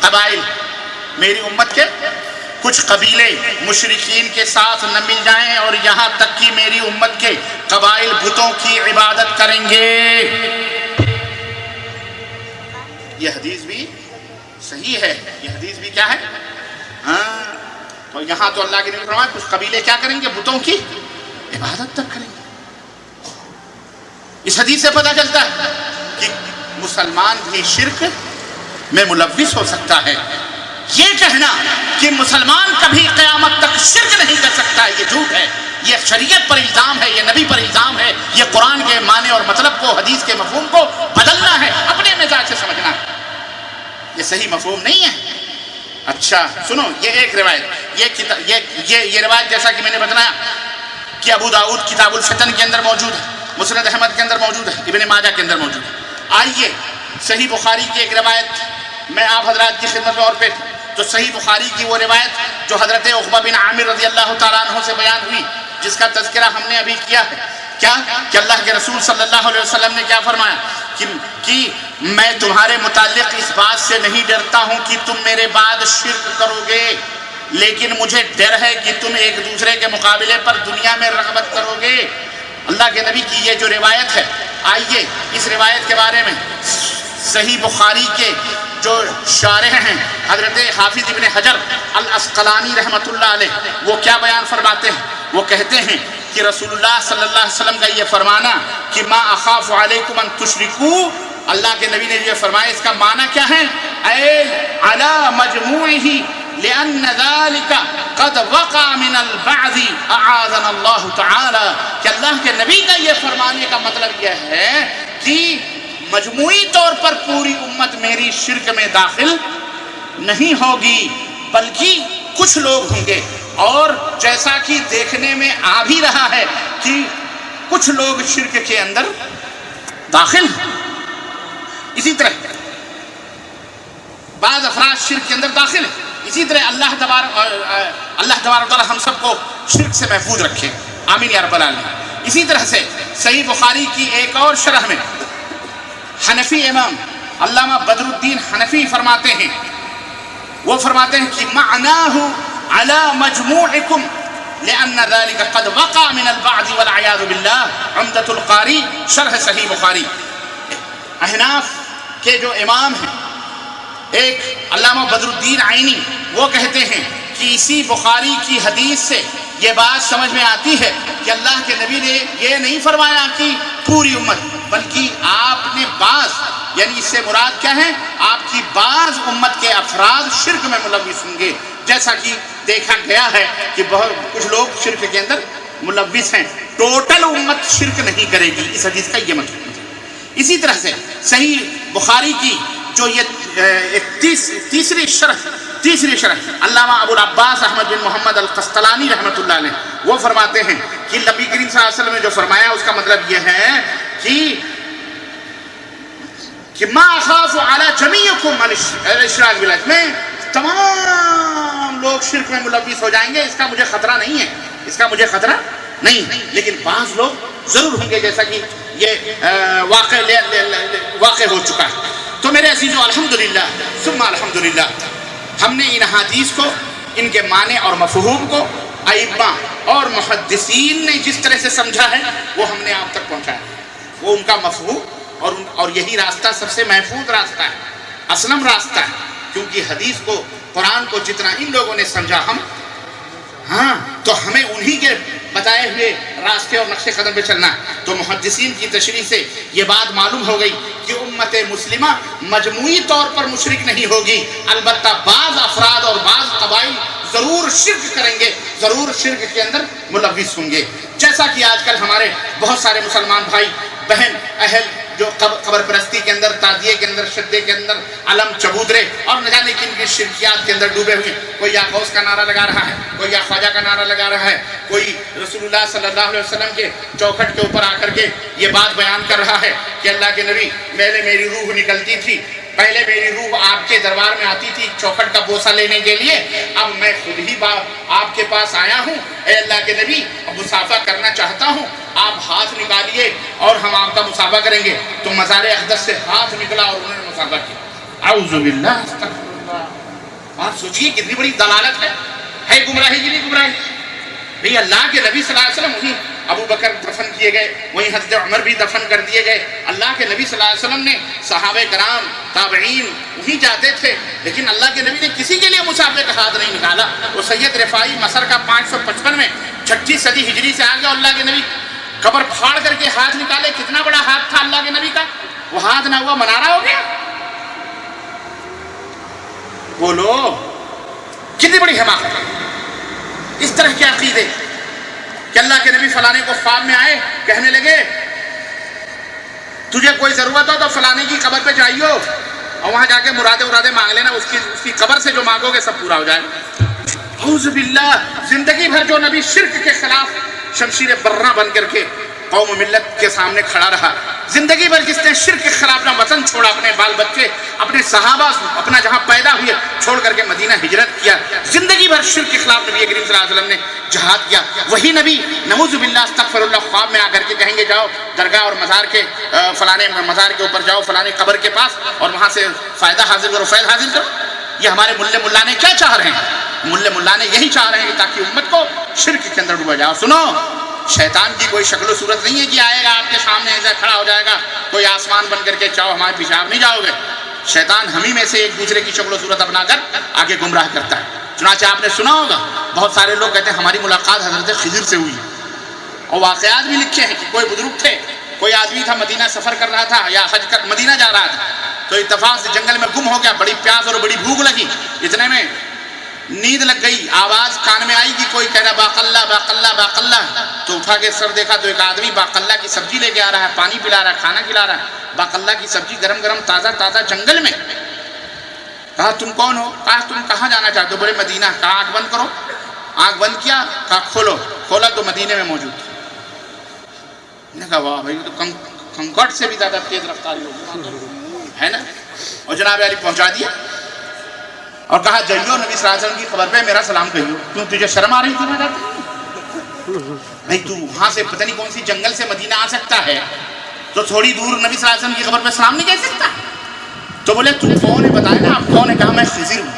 قبائل میری امت کے کچھ قبیلے مشرکین کے ساتھ نہ مل جائیں، اور یہاں تک کہ میری امت کے قبائل بتوں کی عبادت کریں گے۔ یہ حدیث بھی صحیح ہے، یہ حدیث بھی کیا ہے؟ تو یہاں تو اللہ کے نبی فرمایا کچھ قبیلے کیا کریں گے؟ بتوں کی عبادت تک کریں گے۔ اس حدیث سے پتہ چلتا ہے کہ مسلمان بھی شرک میں ملوث ہو سکتا ہے۔ یہ کہنا کہ مسلمان کبھی قیامت تک شرک نہیں کر سکتا، یہ جھوٹ ہے، یہ شریعت پر الزام ہے، یہ نبی پر الزام ہے، یہ قرآن کے معنی اور مطلب کو، حدیث کے مفہوم کو بدلنا ہے، اپنے مزاج سے سمجھنا ہے، یہ صحیح مفہوم نہیں ہے۔ اچھا سنو، یہ ایک روایت، یہ روایت جیسا کہ میں نے بتایا کہ ابو داؤد کتاب الفتن کے اندر موجود ہے، مسند احمد کے اندر موجود ہے، ابن ماجہ کے اندر موجود ہے۔ آئیے صحیح بخاری کی ایک روایت میں آپ حضرات کی خدمت میں اور پیش، تو صحیح بخاری کی وہ روایت جو حضرت عقبہ بن عامر رضی اللہ تعالیٰ عنہ سے بیان ہوئی، جس کا تذکرہ ہم نے ابھی کیا ہے، کیا کہ اللہ کے رسول صلی اللہ علیہ وسلم نے کیا فرمایا کہ میں تمہارے متعلق اس بات سے نہیں ڈرتا ہوں کہ تم میرے بعد شرک کرو گے، لیکن مجھے ڈر ہے کہ تم ایک دوسرے کے مقابلے پر دنیا میں رغبت کرو گے۔ اللہ کے نبی کی یہ جو روایت ہے، آئیے اس روایت کے بارے میں صحیح بخاری کے جو شارح ہیں حضرت حافظ ابن حجر العسقلانی رحمۃ اللہ علیہ، وہ کیا بیان فرماتے ہیں؟ وہ کہتے ہیں کہ رسول اللہ صلی اللہ علیہ وسلم کا یہ فرمانا کہ ما اخاف علیکم ان تشرکوا، اللہ کے نبی نے یہ فرمایا، اس کا معنی کیا ہے؟ اے علی مجموعہ لأن ذلك قد وقع من البعض اعاذنا اللہ تعالی، کہ اللہ کے نبی کا یہ فرمانے کا مطلب یہ ہے کہ مجموعی طور پر پوری امت میری شرک میں داخل نہیں ہوگی، بلکہ کچھ لوگ ہوں گے، اور جیسا کہ دیکھنے میں آ بھی رہا ہے کہ کچھ لوگ شرک کے اندر داخل ہیں، اسی طرح بعض افراد شرک کے اندر داخل ہیں، اسی طرح اللہ تبارک و تعالی ہم سب کو شرک سے محفوظ رکھے، آمین یا رب العالمین۔ اسی طرح سے صحیح بخاری کی ایک اور شرح میں حنفی امام علامہ بدر الدین حنفی فرماتے ہیں، وہ فرماتے ہیں کہ معناہ علی مجموعکم لأن ذلك قد وقع من البعض والعیاذ باللہ، عمدۃ القاری شرح صحیح بخاری۔ احناف کے جو امام ہیں ایک علامہ بدر الدین عینی، وہ کہتے ہیں کہ اسی بخاری کی حدیث سے یہ بات سمجھ میں آتی ہے کہ اللہ کے نبی نے یہ نہیں فرمایا کہ پوری امت، بلکہ آپ نے بعض، یعنی اس سے مراد کیا ہے، آپ کی بعض امت کے افراد شرک میں ملوث ہوں گے، جیسا کہ دیکھا گیا ہے کہ بہت کچھ لوگ شرک کے اندر ملوث ہیں، ٹوٹل امت شرک نہیں کرے گی، اس حدیث کا یہ مطلب ہے۔ اسی طرح سے صحیح بخاری کی جو یہ تیسری شرح علامہ ابو العباس احمد بن محمد القسطلانی رحمۃ اللہ علیہ، وہ فرماتے ہیں کہ نبی کریم صلی اللہ علیہ وسلم نے جو فرمایا اس کا مطلب یہ ہے کہ ما اخاف علی جمیعکم الاشراک باللہ، میں تمام لوگ شرک میں ملوث ہو جائیں گے، اس کا مجھے خطرہ نہیں ہے، اس کا مجھے خطرہ نہیں ہے، لیکن بعض لوگ ضرور ہوں گے، جیسا کہ یہ واقع ہو چکا ہے۔ تو میرے عزیزو، الحمدللہ ثم الحمدللہ، ہم نے ان احادیث کو، ان کے معنی اور مفہوم کو ائمہ اور محدثین نے جس طرح سے سمجھا ہے وہ ہم نے آپ تک پہنچایا، وہ ان کا مفہوم اور یہی راستہ سب سے محفوظ راستہ ہے، اسلم راستہ ہے، کیونکہ حدیث کو، قرآن کو جتنا ان لوگوں نے سمجھا تو ہمیں انہی کے بتائے ہوئے راستے اور نقش قدم پہ چلنا ہے۔ تو محدثین کی تشریح سے یہ بات معلوم ہو گئی کہ امت مسلمہ مجموعی طور پر مشرک نہیں ہوگی، البتہ بعض افراد اور بعض قبائل ضرور شرک کریں گے، ضرور شرک کے اندر ملوث ہوں گے، جیسا کہ آج کل ہمارے بہت سارے مسلمان بھائی بہن اہل جو قبر پرستی کے اندر، تعدیے کے اندر، شدے کے اندر، علم چبودرے اور نہ جانے کن کی شرکیات کے اندر ڈوبے ہوئے، کوئی یا غوث کا نعرہ لگا رہا ہے، کوئی یا خواجہ کا نعرہ لگا رہا ہے، کوئی رسول اللہ صلی اللہ علیہ وسلم کے چوکھٹ کے اوپر آ کر کے یہ بات بیان کر رہا ہے کہ اللہ کے نبی، میری روح نکلتی تھی، پہلے میری روح آپ کے دربار میں آتی تھی چوکھٹ کا بوسہ لینے کے لیے، اب میں خود ہی آپ کے پاس آیا ہوں، اے اللہ کے نبی، اب مصافحہ کرنا چاہتا ہوں، آپ ہاتھ نکالیے اور ہم آپ کا مصافحہ کریں گے۔ تو مزار اقدس سے ہاتھ نکلا اور انہوں نے مصافحہ کیا۔ اعوذ باللہ، استغفر اللہ۔ آپ سوچئے کتنی بڑی دلالت ہے گمراہی کی، نہیں گمراہی؟ بھئی اللہ کے نبی صلی اللہ علیہ وسلم، وہیں ابو بکر دفن کیے گئے، وہیں حضرت عمر بھی دفن کر دیے گئے، اللہ کے نبی صلی اللہ علیہ وسلم نے، صحابہ کرام، تابعین وہیں جاتے تھے، لیکن اللہ کے نبی نے کسی کے لیے مصافحے کا ہاتھ نہیں نکالا۔ وہ سید رفاعی مصر کا 555 میں 6 صدی ہجری سے آگے، اللہ کے نبی قبر پھاڑ کر کے ہاتھ نکالے، کتنا بڑا ہاتھ تھا اللہ کے نبی کا، وہ ہاتھ نہ ہوا منارہ ہو گیا۔ بولو کتنی بڑی حماقت، اس طرح کے عقیدے کہ اللہ کے نبی فلانے کو خواب میں آئے، کہنے لگے تجھے کوئی ضرورت ہو تو فلانے کی قبر پہ جائیو اور وہاں جا کے مرادیں مانگ لینا، اس کی قبر سے جو مانگو گے سب پورا ہو جائے گا۔ اعوذ باللہ، زندگی بھر جو نبی شرک کے خلاف شمشیر برہ بن کر کے قوم و ملت کے سامنے کھڑا رہا، زندگی بھر جس نے شرک کے خلاف اپنا وطن چھوڑا، اپنے بال بچے، اپنے صحابہ، اپنا جہاں پیدا ہوئے چھوڑ کر کے مدینہ ہجرت کیا، زندگی بھر شرک کے خلاف نبی کریم صلی اللہ علیہ وسلم نے جہاد کیا، وہی نبی نعوذ باللہ استغفر اللہ خواب میں آ کر کے کہیں گے جاؤ درگاہ اور مزار کے فلانے مزار کے اوپر جاؤ، فلانے قبر کے پاس، اور وہاں سے فائدہ حاصل کرو، فیض حاصل کرو۔ یہ ہمارے ملا نے کیا چاہ رہے ہیں؟ ملا نے یہی چاہ رہے ہیں کہ تاکہ امت کو شرک کے اندر ڈوبا جاؤ۔ سنو، شیطان کی کوئی شکل و صورت نہیں ہے کہ آئے گا آپ کے سامنے ایسا کھڑا ہو جائے گا کوئی آسمان بن کر کے چاہو ہمارے پیچھے، آپ نہیں جاؤ گے۔ شیطان ہم ہی میں سے ایک دوسرے کی شکل و صورت اپنا کر آگے گمراہ کرتا ہے۔ چنانچہ آپ نے سنا ہوگا بہت سارے لوگ کہتے ہیں ہماری ملاقات حضرت خضر سے ہوئی، اور واقعات بھی لکھے ہیں کہ کوئی بزرگ تھے، کوئی آدمی تھا مدینہ سفر کر رہا تھا یا حج کر مدینہ جا رہا تھا، تو اتفاق سے جنگل میں گم ہو گیا، بڑی پیاس اور بڑی بھوک لگی، اتنے میں نیند لگ گئی، آواز کان میں آئی کہ کوئی کہہ رہا باقلہ باقلہ باقلہ، تو اٹھا کے سر دیکھا تو ایک آدمی باقلہ کی سبزی لے کے آ رہا ہے، پانی پلا رہا ہے، کھانا کھلا رہا ہے، باقلہ کی سبزی گرم گرم تازہ تازہ جنگل میں۔ کہا تم کون ہو؟ کہا تم کہاں جانا چاہتے ہو؟ بولے مدینہ۔ کہا آنکھ بند کرو۔ آنکھ بند کیا، کہا کھولو، کھولا تو مدینے میں موجود تھا۔ نے کہا واہ بھائی، تو کنکڑ سے بھی زیادہ تیز رفتاری ہوگی ہے نا۔ اور جناب علی پہنچا دیا اور کہا جائیو نبی صلی اللہ علیہ وسلم کی خبر پہ میرا سلام کہیو۔ کیوں تجھے شرم آ رہی تھی میں جاتی؟ بھائی تو وہاں سے پتہ نہیں کون سی جنگل سے مدینہ آ سکتا ہے تو تھوڑی دور نبی صلی اللہ علیہ وسلم کی خبر پہ سلام نہیں کہہ سکتا؟ تو بولے تم کون ہے بتائے نا آپ کون ہے؟ کہا میں خضر ہوں۔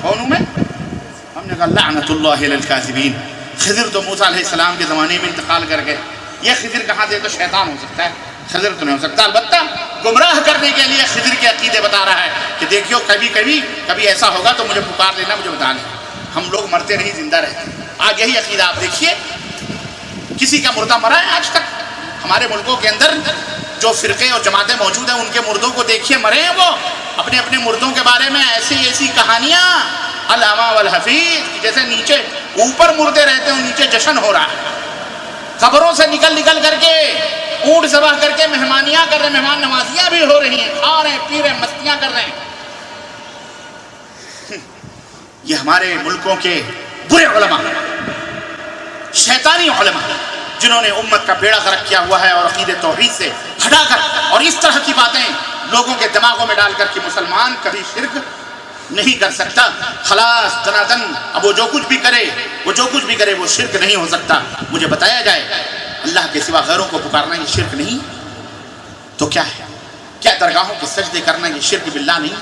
کون ہوں میں؟ ہم نے کہا لعنت اللہ علی الکاذبین، خضر تو موسیٰ علیہ السلام کے زمانے میں انتقال کر گئے، یہ خضر کہاں سے؟ تو شیطان ہو سکتا ہے، خضر تو نہیں ہو سکتا۔ البتہ گمراہ کرنے کے لیے خضر کے عقیدے بتا رہا ہے کہ دیکھیو کبھی ایسا ہوگا تو مجھے پکار لینا، مجھے بتا لینا، ہم لوگ مرتے نہیں زندہ رہتے۔ آج یہی عقیدہ آپ دیکھیے، کسی کا مردہ مرا ہے آج تک؟ ہمارے ملکوں کے اندر جو فرقے اور جماعتیں موجود ہیں ان کے مردوں کو دیکھیے، مرے ہیں وہ اپنے اپنے مردوں کے بارے میں ایسی کہانیاں علامہ والحفیظ، جیسے نیچے اوپر مردے رہتے ہیں نیچے جشن ہو رہا ہے، قبروں سے نکل کر کے اونٹ ذبح کر کے مہمانیاں کر رہے ہیں، مہمان نوازیاں بھی ہو رہی ہیں، کھا رہے ہیں پی رہے ہیں، مستیاں کر رہے ہیں۔ یہ ہمارے ملکوں کے برے علماء، شیطانی علماء، جنہوں نے امت کا بیڑا غرق کیا ہوا ہے اور عقید توحید سے ہٹا کر اور اس طرح کی باتیں لوگوں کے دماغوں میں ڈال کر کہ مسلمان کبھی شرک نہیں کر سکتا، خلاص دنادن اب وہ جو کچھ بھی کرے وہ شرک نہیں ہو سکتا۔ مجھے بتایا جائے اللہ کے سوا غیروں کو پکارنا یہ شرک نہیں تو کیا ہے؟ کیا درگاہوں کے سجدے کرنا یہ شرک باللہ نہیں؟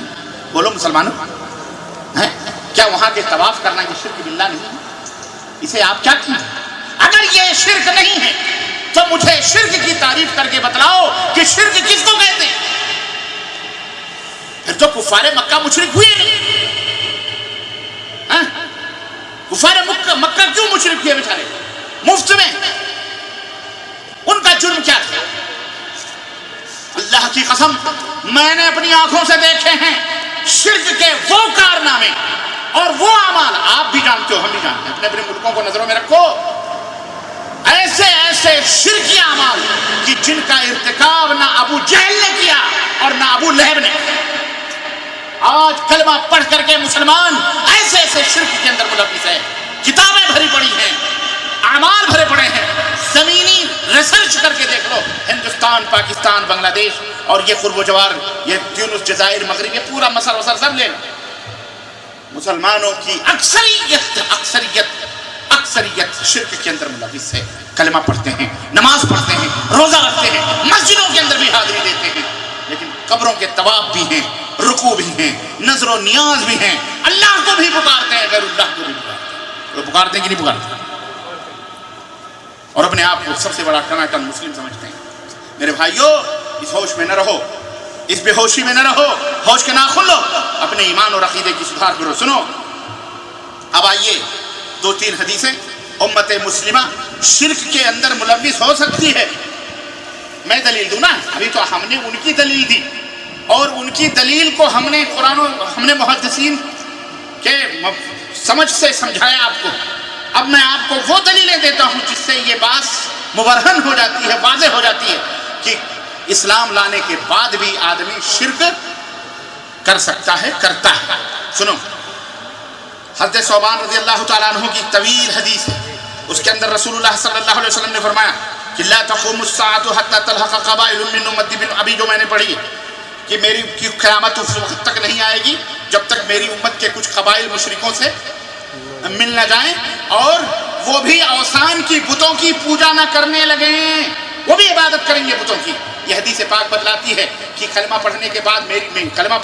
بولو مسلمانوں، کیا وہاں کے طواف کرنا یہ شرک باللہ نہیں؟ اسے آپ کیا کیے؟ اگر یہ شرک نہیں ہے تو مجھے شرک کی تعریف کر کے بتلاؤ کہ شرک کس کو کہتے ہیں؟ پھر تو کفار مکہ مشرک ہوئے نہیں، کفار مکہ کیوں مشرک ہوئے بیچارے مفت میں؟ ان کا جرم کیا تھا؟ اللہ کی قسم میں نے اپنی آنکھوں سے دیکھے ہیں شرک کے وہ کارنامے اور وہ اعمال، آپ بھی جانتے ہو ہم بھی جانتے ہیں، اپنے ملکوں کو نظروں میں رکھو، ایسے شرکی اعمال کہ جن کا ارتکاب نہ ابو جہل نے کیا اور نہ ابو لہب نے۔ آج کلمہ پڑھ کر کے مسلمان ایسے شرک کے اندر ملوث ہے، کتابیں بھری پڑی ہیں، اعمال بھرے پڑے ہیں، زمینی ریسرچ کر کے دیکھ لو، ہندوستان، پاکستان، بنگلہ دیش اور یہ قرب و جوار، یہ تیونس، جزائر، مغرب، یہ پورا مصر وصر سب لے لو، مسلمانوں کی اکثریت شرک کے اندر ملوث ہے۔ کلمہ پڑھتے ہیں، نماز پڑھتے ہیں، روزہ رکھتے ہیں، مسجدوں کے اندر بھی حاضری دیتے ہیں، لیکن قبروں کے طواف بھی ہیں، رکوع بھی ہیں، نظر و نیاز بھی ہیں، اللہ کو بھی پکارتے ہیں، غیر اللہ کو بھی پکارتے ہیں۔ وہ پکارتے ہیں کہ نہیں پکارتے؟ اور اپنے آپ کو سب سے بڑا ٹناٹن مسلم سمجھتے ہیں۔ میرے بھائیو، اس ہوش میں نہ رہو، اس بے ہوشی میں نہ رہو، ہوش کے ناخن لو، اپنے ایمان اور عقیدے کی سدھار کرو۔ سنو اب آئیے 2-3 حدیثیں، امت مسلمہ شرک کے اندر ملوث ہو سکتی ہے۔ میں دلیل دوں نا، ابھی تو ہم نے ان کی دلیل دی اور ان کی دلیل کو ہم نے محدثین کے سمجھ سے سمجھایا آپ کو۔ اب میں آپ کو وہ دلیلیں دیتا ہوں جس سے یہ بات مبرہن ہو جاتی ہے، واضح ہو جاتی ہے کہ اسلام لانے کے بعد بھی آدمی شرک کر سکتا ہے، کرتا ہے۔ سنو، حضرت ثوبان رضی اللہ تعالیٰ عنہ کی طویل حدیث ہے، اس کے اندر رسول اللہ صلی اللہ علیہ وسلم نے فرمایا کہ لا تقوم الساعة حتى تلحق قبائل من امتی، ابھی جو میں نے پڑھی ہے کہ میری قیامت اس وقت تک نہیں آئے گی جب تک میری امت کے کچھ قبائل مشرکوں سے مل نہ جائیں اور وہ بھی اوثان کی، بتوں کی پوجا نہ کرنے لگیں، وہ بھی عبادت کریں گے بتوں کی۔ یہ حدیث پاک بتلاتی ہے کہ کلمہ پڑھنے کے بعد کلمہ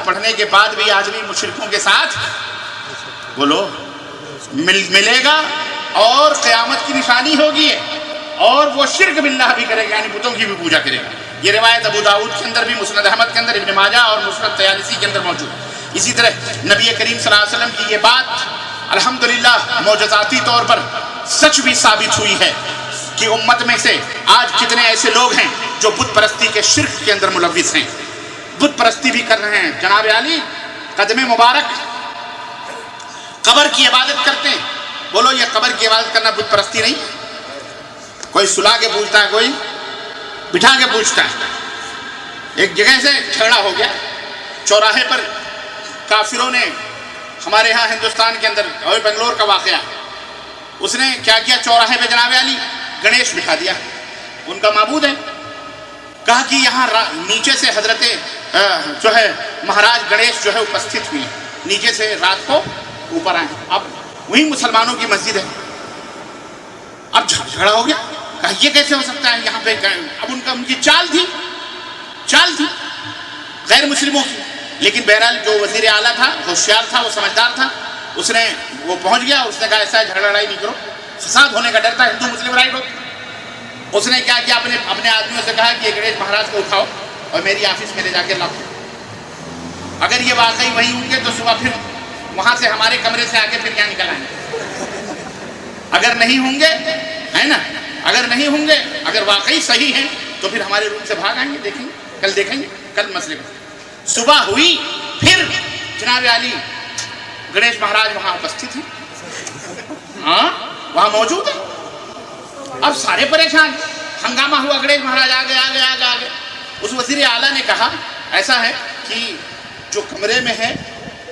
پڑھنے کے بعد بھی آدمی مشرکوں کے ساتھ بولو ملے گا اور قیامت کی نشانی ہوگی اور وہ شرک باللہ بھی کرے گا، یعنی بتوں کی بھی پوجا کرے گا۔ یہ روایت ابو داؤد کے اندر بھی، مسند احمد کے اندر، ابن ماجہ اور مسند طیالسی کے اندر موجود ہے۔ اسی طرح نبی کریم صلی اللہ علیہ وسلم کی یہ بات الحمدللہ معجزاتی طور پر سچ بھی ثابت ہوئی ہے کہ امت میں سے آج کتنے ایسے لوگ ہیں جو بت پرستی کے شرک کے اندر ملوث ہیں، بت پرستی بھی کر رہے ہیں۔ جناب علی قدم مبارک قبر کی عبادت کرتے ہیں. بولو یہ قبر کی عبادت کرنا بت پرستی نہیں؟ کوئی سلا کے پوچھتا ہے, کوئی بٹھا کے پوچھتا ہے. ایک جگہ سے جھگڑا ہو گیا چوراہے پر. کافروں نے ہمارے ہاں ہندوستان کے اندر اور بنگلور کا واقعہ, اس نے کیا کیا, چوراہے پہ جناب علی گنیش بٹھا دیا, ان کا معبود ہے. کہا کہ یہاں نیچے سے حضرت جو ہے مہاراج گنیش جو ہے اپستھت ہوئی, نیچے سے رات کو اوپر آئے. اب وہی مسلمانوں کی مسجد ہے. اب جھگڑا ہو گیا, کہا یہ کیسے ہو سکتا ہے یہاں پہ. اب ان کی چال تھی غیر مسلموں کی. لیکن بہرحال جو وزیر اعلیٰ تھا, ہوشیار تھا, وہ سمجھدار تھا, اس نے وہ پہنچ گیا. اس نے کہا ایسا جھگڑا لڑائی نہیں کرو, فساد ہونے کا ڈر تھا, ہندو مسلم رائٹ ہو. اس نے کیا کیا, اپنے آدمیوں سے کہا کہ یہ گنیش مہاراج کو اٹھاؤ اور میری آفس میں لے جا کے لاؤ. اگر یہ واقعی وہی ہوں گے تو صبح پھر وہاں سے ہمارے کمرے سے آگے پھر کیا نکل آئیں گے. اگر نہیں ہوں گے, ہے نا, اگر نہیں ہوں گے, اگر واقعی صحیح ہیں تو پھر ہمارے روم سے بھاگ آئیں گے. دیکھیں گے کل مسئلے کو. صبح ہوئی, پھر جناب علی گنیش مہاراج وہاں اپستھت ہیں, ہاں وہاں موجود ہیں. اب سارے پریشان, ہنگامہ ہوا, گنیش مہاراج آگے. اس وزیر اعلیٰ نے کہا ایسا ہے کہ جو کمرے میں ہے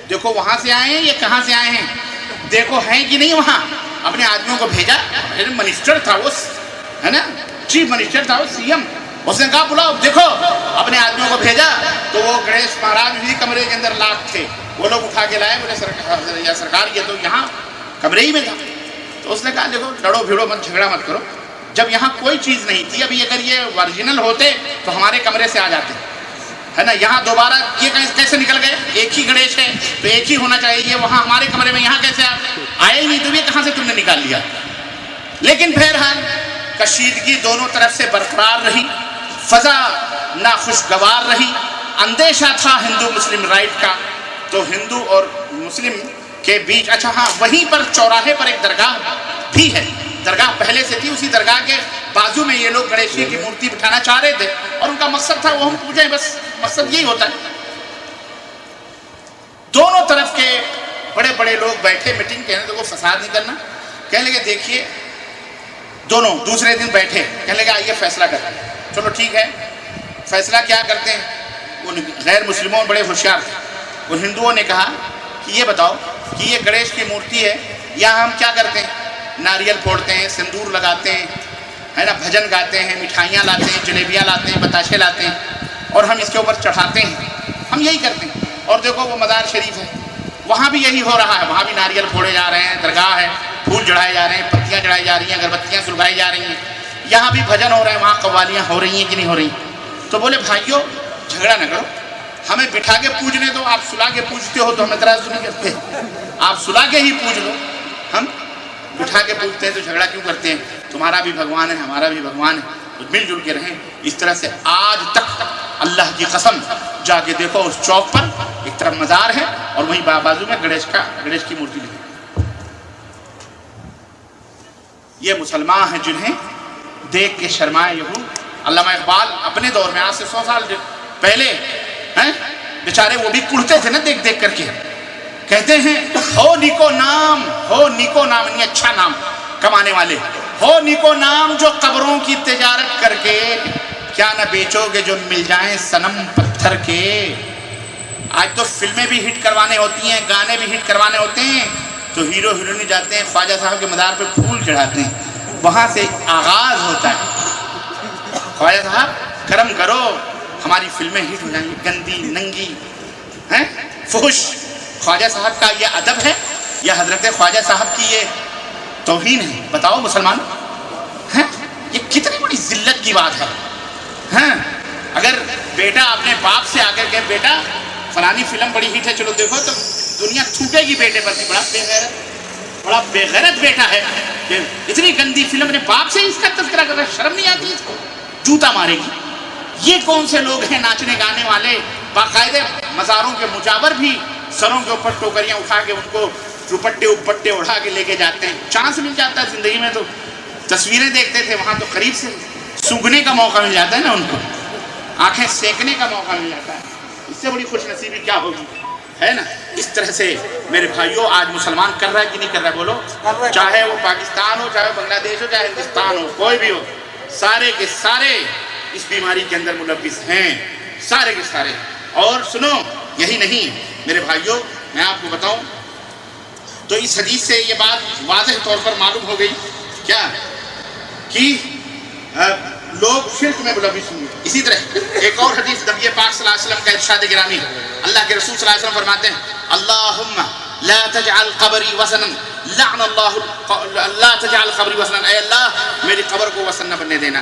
دیکھو وہاں سے آئے ہیں, یہ کہاں سے آئے ہیں, دیکھو ہیں کہ نہیں وہاں. اپنے آدمیوں کو بھیجا, منسٹر تھا وہ, ہے نا, چیف منسٹر تھا وہ, سی ایم. اس نے کہا بلاؤ, دیکھو اپنے آدمیوں کو بھیجا تو وہ گنیش مہاراج بھی کمرے کے اندر لاک تھے. وہ لوگ اٹھا کے لائے, بولے سرکار یہ تو یہاں کمرے ہی میں تھا. تو اس نے کہا دیکھو لڑو بھیڑو مت, جھگڑا مت کرو, جب یہاں کوئی چیز نہیں تھی. ابھی اگر یہ اوریجنل ہوتے تو ہمارے کمرے سے آ جاتے, ہے نا. یہاں دوبارہ یہ کیسے نکل گئے, ایک ہی گنیش ہے تو ایک ہی ہونا چاہیے. یہ وہاں ہمارے کمرے میں یہاں کیسے آئے ہی نہیں, تو یہ کہاں سے تم نے نکال لیا. لیکن بہرحال کشیدگی دونوں طرف سے برقرار رہی, فضا ناخوشگوار رہی. اندیشہ تھا ہندو مسلم رائٹ کا, تو ہندو اور مسلم کے بیچ. اچھا ہاں, وہیں پر چوراہے پر ایک درگاہ بھی ہے. درگاہ پہلے سے تھی, اسی درگاہ کے بازو میں یہ لوگ گنیش جی کی مورتی بٹھانا چاہ رہے تھے, اور ان کا مقصد تھا وہ ہم پوجیں, بس مقصد یہی ہوتا ہے. دونوں طرف کے بڑے بڑے لوگ بیٹھے میٹنگ, کہنے تو وہ فساد نہیں کرنا. کہنے لگے دیکھیے, دونوں دوسرے دن بیٹھے, کہنے لگے آئیے فیصلہ کرتے ہیں. چلو ٹھیک ہے, فیصلہ کیا کرتے ہیں. ان غیر مسلموں بڑے ہوشیار تھے. ان ہندوؤں نے کہا کہ یہ بتاؤ کہ یہ گنیش کی مورتی ہے, یہاں ہم کیا کرتے ہیں, ناریل پھوڑتے ہیں, سندور لگاتے ہیں, ہے نا, بھجن گاتے ہیں, مٹھائیاں لاتے ہیں, جلیبیاں لاتے ہیں, بتاشے لاتے ہیں, اور ہم اس کے اوپر چڑھاتے ہیں. ہم یہی کرتے ہیں. اور دیکھو وہ مزار شریف ہے, وہاں بھی یہی ہو رہا ہے. وہاں بھی ناریل پھوڑے جا رہے ہیں, درگاہ ہے, پھول چڑھائے جا رہے ہیں, پتیاں چڑھائی جا رہی ہیں, اگربتیاں سلگائی جا رہی ہیں. یہاں بھی بھجن ہو رہے ہیں, وہاں قوالیاں ہو رہی ہیں کہ نہیں ہو رہی. تو بولے بھائیو جھگڑا نہ کرو, ہمیں بٹھا کے پوجنے دو. آپ سلا کے پوجتے ہو تو ہم اعتراض نہیں کرتے, آپ سلا کے ہی پوج لو. ہم بٹھا کے پوجتے ہیں تو جھگڑا کیوں کرتے ہیں. تمہارا بھی بھگوان ہے, ہمارا بھی بھگوان ہے, تو مل جل کے رہیں. اس طرح سے آج تک اللہ کی قسم جا کے دیکھو, اس چوک پر ایک طرف مزار ہے اور وہیں بازو میں گنیش کی مورتی لگی. یہ مسلمان ہیں جنہیں دیکھ کے شرمائے یہود. علامہ اقبال اپنے دور میں, آج سے 100 سال پہلے ہیں, بیچارے وہ بھی کڑتے تھے نا دیکھ دیکھ کر کے. کہتے ہیں ہو نیکو نام, ہو نیکو نام یعنی اچھا نام کمانے والے, ہو نیکو نام جو قبروں کی تجارت کر کے کیا نہ بیچو گے جو مل جائیں صنم پتھر کے. آج تو فلمیں بھی ہٹ کروانے ہوتی ہیں, گانے بھی ہٹ کروانے ہوتے ہیں, تو ہیرو ہیروئن جاتے ہیں خواجہ صاحب کے مزار پہ پھول چڑھاتے ہیں. وہاں سے آغاز ہوتا ہے, خواجہ صاحب کرم کرو ہماری فلمیں ہٹ ہو جائیں گی. گندی ننگی ہیں, فحش. خواجہ صاحب کا یہ ادب ہے یا حضرت خواجہ صاحب کی یہ توہین ہے؟ بتاؤ مسلمان, ہیں یہ کتنی بڑی ذلت کی بات ہے. ہیں اگر بیٹا اپنے باپ سے آ کر کے بیٹا فلانی فلم بڑی ہٹ ہے چلو دیکھو, تو دنیا تھوٹے گی بیٹے پر بھی. بڑا بے غیرت بیٹا ہے کہ اتنی گندی فلم اپنے باپ سے اس کا تذکرہ کر رہا ہے, شرم نہیں آتی اس کو, جوتا مارے گی. یہ کون سے لوگ ہیں ناچنے گانے والے, باقاعدے مزاروں کے مجاور بھی سروں کے اوپر ٹوکریاں اٹھا کے ان کو دوپٹے اپٹے اڑا کے لے کے جاتے ہیں. چانس مل جاتا ہے زندگی میں, تو تصویریں دیکھتے تھے وہاں تو قریب سے سونگھنے کا موقع مل جاتا ہے نا, ان کو آنکھیں سینکنے کا موقع مل جاتا ہے. اس سے بڑی خوش نصیبی کیا ہوگی, ہے نا؟ اس طرح سے میرے بھائیوں آج مسلمان کر رہا ہے کہ نہیں کر رہا ہے؟ بولو، چاہے وہ پاکستان ہو، چاہے وہ بنگلہ دیش ہو، چاہے ہندوستان ہو، کوئی بھی ہو، سارے کے سارے اس بیماری کے اندر ملوث ہیں، سارے کے سارے۔ اور سنو، یہی نہیں میرے بھائیوں، میں آپ کو بتاؤں تو اس حدیث سے یہ بات واضح طور پر معلوم ہو گئی کیا کہ لوگ شرک میں ملوث ہوں گے۔ اسی طرح ایک اور حدیث نبی پاک صلی اللہ علیہ وسلم کا ارشاد گرامی، اللہ کے رسول صلی اللہ علیہ وسلم فرماتے ہیں اللہم لا تجعل قبری وثنا، لعن اللہ لا تجعل قبری وثنا، اے اللہ میری قبر کو وثن نہ بننے دینا۔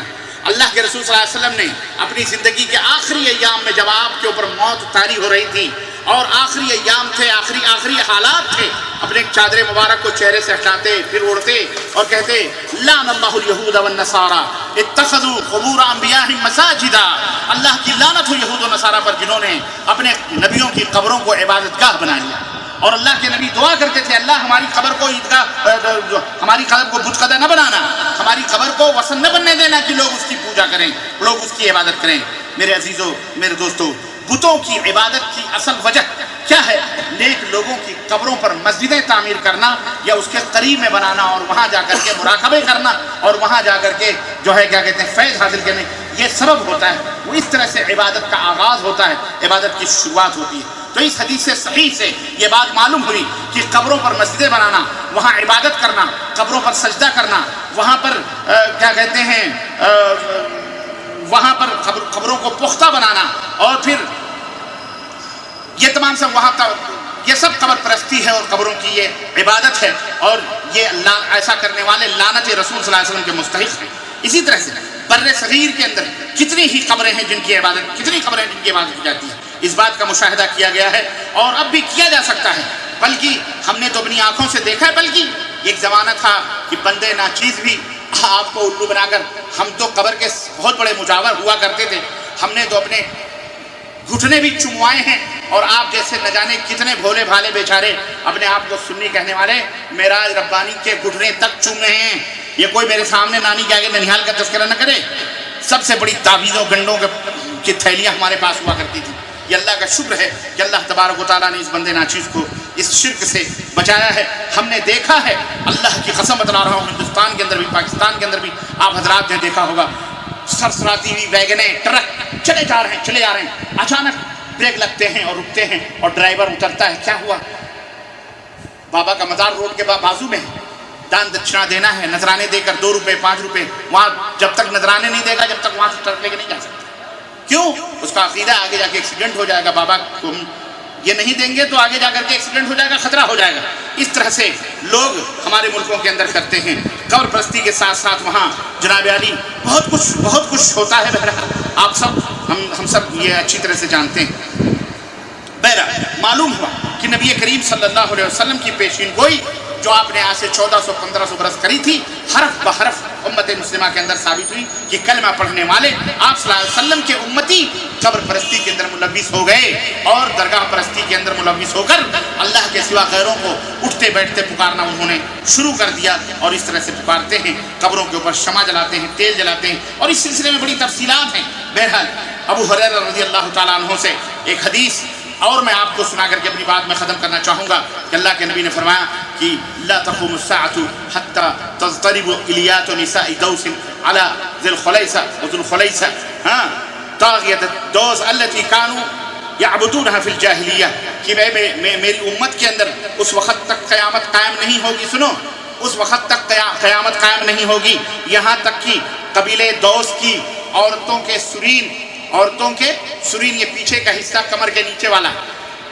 اللہ کے رسول صلی اللہ علیہ وسلم نے اپنی زندگی کے آخری ایام میں جب آپ کے اوپر موت طاری ہو رہی تھی اور آخری ایام تھے، آخری حالات تھے، اپنے چادر مبارک کو چہرے سے ہٹاتے پھر اڑتے اور کہتے لعن اللہ الیہود والنصارى اتخذوا قبور انبیاءہم مساجدا، اللہ کی لعنت ہو یہود و نصارہ پر جنہوں نے اپنے نبیوں کی قبروں کو عبادت گاہ بنا لیا۔ اور اللہ کے نبی دعا کرتے تھے اللہ ہماری قبر کو عیدگاہ، ہماری قبر کو بت قدر نہ بنانا، ہماری قبر کو وثن نہ بننے دینا کہ لوگ اس کی پوجا کریں، لوگ اس کی عبادت کریں۔ میرے عزیزوں، میرے دوستوں، بتوں کی عبادت کی اصل وجہ کیا ہے؟ نیک لوگوں کی قبروں پر مسجدیں تعمیر کرنا یا اس کے قریب میں بنانا اور وہاں جا کر کے مراقبے کرنا اور وہاں جا کر کے جو ہے کیا کہتے ہیں فیض حاصل کرنے، یہ سبب ہوتا ہے۔ وہ اس طرح سے عبادت کا آغاز ہوتا ہے، عبادت کی شروعات ہوتی ہے۔ تو اس حدیث سے صحیح سے یہ بات معلوم ہوئی کہ قبروں پر مسجدیں بنانا، وہاں عبادت کرنا، قبروں پر سجدہ کرنا، وہاں پر کیا کہتے ہیں وہاں پر قبروں کو پختہ بنانا اور پھر یہ تمام سب وہاں کا یہ سب قبر پرستی ہے اور قبروں کی یہ عبادت ہے، اور یہ ایسا کرنے والے لعنت رسول صلی اللہ علیہ وسلم کے مستحق ہیں۔ اسی طرح سے بر صغیر کے اندر کتنی ہی قبریں ہیں جن کی عبادت کی جاتی ہے، اس بات کا مشاہدہ کیا گیا ہے اور اب بھی کیا جا سکتا ہے، بلکہ ہم نے تو اپنی آنکھوں سے دیکھا ہے۔ بلکہ ایک زمانہ تھا کہ بندے ناچیز بھی آپ کو الو بنا کر، ہم تو قبر کے بہت بڑے مجاور ہوا کرتے تھے، ہم نے تو اپنے گھٹنے بھی چموائے ہیں، اور آپ جیسے نہ جانے کتنے بھولے بھالے بیچارے اپنے آپ کو سنی کہنے والے معراج ربانی کے گھٹنے تک چوم رہے ہیں۔ یہ کوئی میرے سامنے نانی کے آگے ننیال کا تذکرہ نہ کرے۔ سب سے بڑی تعویذوں گنڈوں کی تھیلیاں ہمارے پاس ہوا کرتی تھی۔ یہ اللہ کا شکر ہے کہ اللہ تبارک و تعالیٰ نے اس بندے ناچیز کو اس شرک سے بچایا ہے۔ ہم نے دیکھا ہے، اللہ کی قسم بتلا رہا ہوں، ہندوستان کے اندر بھی پاکستان کے اندر بھی آپ حضرات نے دیکھا ہوگا، سرسراتی ہوئی ویگنیں، ٹرک چلے جا رہے ہیں، اچانک بریک لگتے ہیں اور رکتے ہیں اور ڈرائیور اترتا ہے۔ کیا ہوا؟ بابا کا مزار روڈ کے بازو میں دان دکشنا دینا ہے، نذرانے دے کر 2 روپے 5 روپے، وہاں جب تک نذرانے نہیں دے گا جب تک وہاں سے ٹرک لے کے نہیں جا سکتا۔ کیوں؟ اس کا عقیدہ آگے جا کے ایکسیڈنٹ ہو جائے گا، بابا کو یہ نہیں دیں گے تو آگے جا کر کے ایکسیڈنٹ ہو جائے گا، خطرہ ہو جائے گا۔ اس طرح سے لوگ ہمارے ملکوں کے اندر کرتے ہیں۔ قبر پرستی کے ساتھ ساتھ وہاں جناب علی بہت کچھ ہوتا ہے۔ بہرحال آپ سب ہم سب یہ اچھی طرح سے جانتے ہیں۔ بہرحال معلوم ہوا کہ نبی کریم صلی اللہ علیہ وسلم کی پیشین گوئی جو آپ نے آج سے 1400-1500 برس کری تھی، حرف بحرف امت مسلمہ کے اندر ثابت ہوئی کہ کلمہ پڑھنے والے آپ صلی اللہ علیہ وسلم کے امتی قبر پرستی کے اندر ملوث ہو گئے اور درگاہ پرستی کے اندر ملوث ہو کر اللہ کے سوا غیروں کو اٹھتے بیٹھتے پکارنا انہوں نے شروع کر دیا، اور اس طرح سے پکارتے ہیں، قبروں کے اوپر شمع جلاتے ہیں، تیل جلاتے ہیں، اور اس سلسلے میں بڑی تفصیلات ہیں۔ بہرحال ابو ہریرہ رضی اللہ تعالیٰ عنہ سے ایک حدیث اور میں آپ کو سنا کر کے اپنی بات میں ختم کرنا چاہوں گا کہ اللہ کے نبی نے فرمایا کہ لا تقوم الساعة حتى تضطرب إليات نساء دوس على ذي الخليصة وذو الخليصة طاغية الدوس التي كانوا يعبدونها في الجاهلية، کہ میری امت کے اندر اس وقت تک قیامت قائم نہیں ہوگی، سنو، اس وقت تک قیامت قائم نہیں ہوگی یہاں تک کہ قبیلے دوس کی عورتوں کے سرین، یہ پیچھے کا حصہ کمر کے نیچے والا،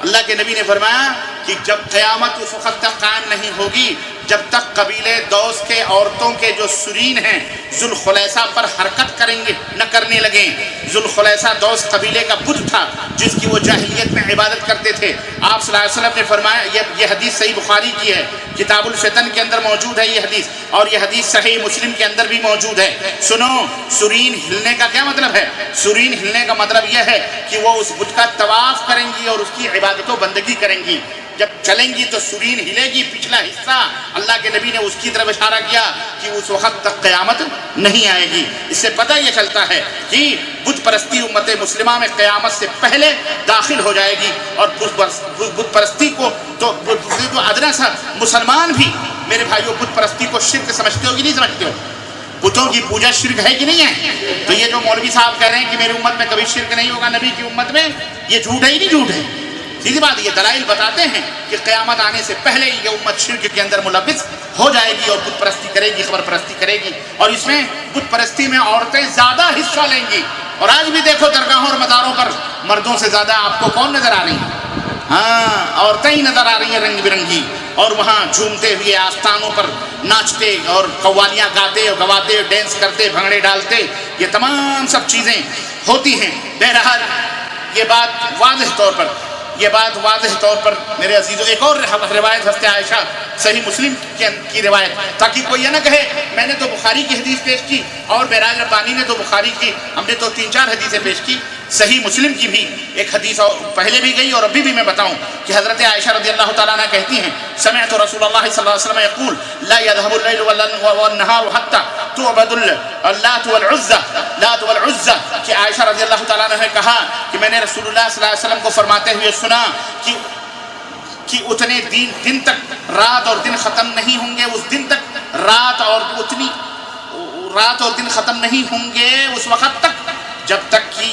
اللہ کے نبی نے فرمایا کہ جب قیامت اس وقت تک قائم نہیں ہوگی جب تک قبیلے دوس کے عورتوں کے جو سرین ہیں ذوالخلیصہ پر حرکت کرنے لگیں۔ ذوالخلیصہ دوس قبیلے کا بت تھا جس کی وہ جاہلیت میں عبادت کرتے تھے۔ آپ صلی اللہ علیہ وسلم نے فرمایا، یہ حدیث صحیح بخاری کی ہے، کتاب الفتن کے اندر موجود ہے یہ حدیث، اور یہ حدیث صحیح مسلم کے اندر بھی موجود ہے۔ سنو، سرین ہلنے کا کیا مطلب ہے؟ سرین ہلنے کا مطلب یہ ہے کہ وہ اس بت کا طواف کریں گی اور اس کی عبادت و بندگی کریں گی۔ جب چلیں گی تو سرین ہلے گی، پچھلا حصہ اللہ کے نبی نے اس کی طرف اشارہ کیا کہ اس وقت تک قیامت نہیں آئے گی۔ اس سے پتہ یہ چلتا ہے کہ بت پرستی امت مسلمہ میں قیامت سے پہلے داخل ہو جائے گی، اور بت پرستی کو تو ادنا سا مسلمان بھی میرے بھائیوں بت پرستی کو شرک سمجھتے ہو کہ نہیں سمجھتے ہو؟ بتوں کی پوجا شرک ہے کہ نہیں ہے؟ تو یہ جو مولوی صاحب کہہ رہے ہیں کہ میری امت میں کبھی شرک نہیں ہوگا نبی کی امت میں، یہ جھوٹ ہے ہی نہیں جھوٹ ہے؟ سیدھی بات، یہ دلائل بتاتے ہیں کہ قیامت آنے سے پہلے ہی یہ امت شرک کے اندر ملوث ہو جائے گی اور بت پرستی کرے گی، خبر پرستی کرے گی، اور اس میں بت پرستی میں عورتیں زیادہ حصہ لیں گی۔ اور آج بھی دیکھو درگاہوں اور مزاروں پر مردوں سے زیادہ آپ کو کون نظر آ رہی ہیں؟ ہاں، عورتیں ہی نظر آ رہی ہیں رنگ برنگی، اور وہاں جھومتے ہوئے آستانوں پر ناچتے اور قوالیاں گاتے اور گواتے، ڈینس کرتے، بھنگڑے ڈالتے، یہ تمام سب چیزیں ہوتی ہیں۔ بہرحال یہ بات واضح طور پر میرے عزیزوں، ایک اور روایت حضرت عائشہ صحیح مسلم کی روایت، تاکہ کوئی یہ نہ کہے میں نے تو بخاری کی حدیث پیش کی اور معراج ربانی نے تو بخاری کی، ہم نے تو 3-4 حدیثیں پیش کی۔ صحیح مسلم کی بھی ایک حدیث اور پہلے بھی گئی اور ابھی بھی میں بتاؤں کہ حضرت عائشہ رضی اللہ تعالیٰ عنہ کہتی ہیں سمعت رسول اللہ صلی اللہ علیہ وسلم یقول لا يذهب الليل والنهار حتى تعبد اللات والعزى، کہ عائشہ رضی اللہ تعالیٰ عنہ نے کہا کہ میں نے رسول اللہ صلی اللہ علیہ وسلم کو فرماتے ہوئے سنا کہ اتنے دن تک رات اور دن ختم نہیں ہوں گے، اس دن تک رات اور دن ختم نہیں ہوں گے اس وقت تک جب تک کہ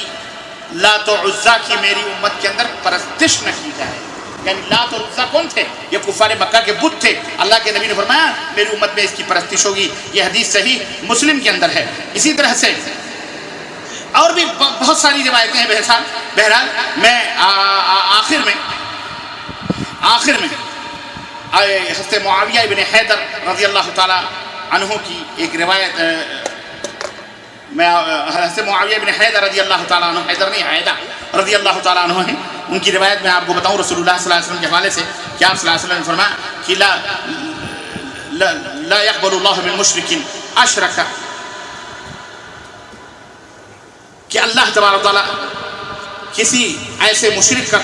لات و عزا کی میری امت کے اندر پرستش نہ کی جائے۔ یعنی لات اور عزا کون تھے؟ یہ کفار مکہ کے بت تھے۔ اللہ کے نبی نے فرمایا میری امت میں اس کی پرستش ہوگی۔ یہ حدیث صحیح مسلم کے اندر ہے۔ اسی طرح سے اور بھی بہت ساری روایتیں ہیں۔ بہرحال میں آخر میں حضرت معاویہ ابن حیدر رضی اللہ تعالی عنہ کی ایک روایت، میں حضرت معاویہ بن حیدر رضی اللہ تعالیٰ عنہ، حیدر نہیں حیدر رضی اللہ تعالیٰ عنہ ہیں، ان کی روایت میں آپ کو بتاؤں رسول اللہ صلی اللہ علیہ وسلم کے حوالے سے کہ آپ صلی اللہ علیہ وسلم نے فرمایا کہ لا يقبل اللہ من مشرک اشرک، کہ اللہ تبارک و تعالیٰ کسی ایسے مشرک کا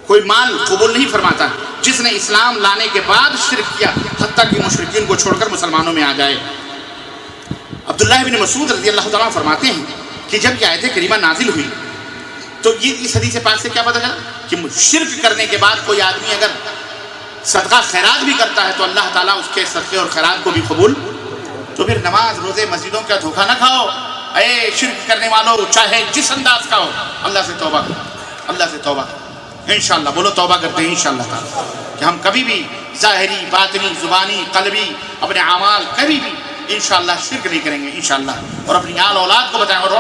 کوئی مال قبول نہیں فرماتا جس نے اسلام لانے کے بعد شرک کیا، حتیٰ کہ مشرکین کو چھوڑ کر مسلمانوں میں آ جائے۔ عبداللہ بن مسعود رضی اللہ تعالیٰ فرماتے ہیں کہ جب یہ آیت کریمہ نازل ہوئی تو یہ اس حدیث پاک سے کیا پتہ چلا کہ شرک کرنے کے بعد کوئی آدمی اگر صدقہ خیرات بھی کرتا ہے تو اللہ تعالیٰ اس کے صدقے اور خیرات کو بھی قبول۔ تو پھر نماز روزے مسجدوں کا دھوکہ نہ کھاؤ اے شرک کرنے والوں، چاہے جس انداز کا ہو، اللہ سے توبہ کرو، اللہ سے توبہ کرو۔ انشاءاللہ بولو توبہ کرتے ہیں انشاءاللہ تعالیٰ کہ ہم کبھی بھی ظاہری، باطنی، زبانی، قلبی، اپنے اعمال کبھی بھی انشاءاللہ شرک نہیں کریں گے انشاءاللہ، اور اپنی آل اولاد کو بتائیں، اور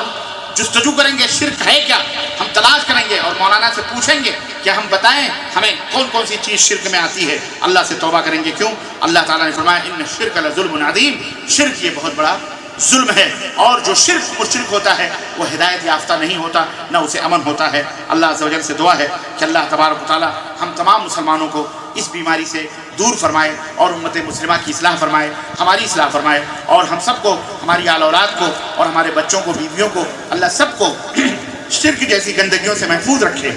جستجو کریں گے شرک ہے کیا، ہم تلاش کریں گے اور مولانا سے پوچھیں گے کہ ہم بتائیں ہمیں کون کون سی چیز شرک میں آتی ہے، اللہ سے توبہ کریں گے۔ کیوں؟ اللہ تعالیٰ نے فرمایا ان الشرک لظلم عظیم، شرک یہ بہت بڑا ظلم ہے، اور جو مشرک ہوتا ہے وہ ہدایت یافتہ نہیں ہوتا، نہ اسے امن ہوتا ہے۔ اللہ عز و جل سے دعا ہے کہ اللہ تبارک و تعالیٰ ہم تمام مسلمانوں کو اس بیماری سے دور فرمائے اور امت مسلمہ کی اصلاح فرمائے، ہماری اصلاح فرمائے، اور ہم سب کو، ہماری آل اولاد کو اور ہمارے بچوں کو، بیویوں کو، اللہ سب کو شرک جیسی گندگیوں سے محفوظ رکھے۔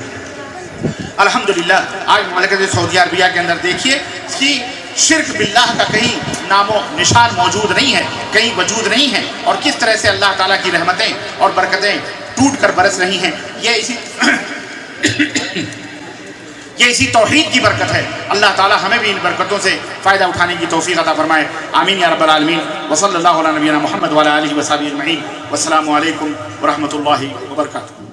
الحمدللہ آج مملکت سعودی عربیہ کے اندر دیکھیے کہ شرک باللہ کا کہیں نام و نشان موجود نہیں ہے، کہیں وجود نہیں ہے، اور کس طرح سے اللہ تعالیٰ کی رحمتیں اور برکتیں ٹوٹ کر برس رہی ہیں۔ یہ اسی توحید کی برکت ہے۔ اللہ تعالیٰ ہمیں بھی ان برکتوں سے فائدہ اٹھانے کی توفیق عطا فرمائے، آمین یا رب العالمین۔ وصلی اللہ علی نبینا محمد وعلی آلہ وصحبہ اجمعین، والسلام علیکم ورحمۃ اللہ وبرکاتہ۔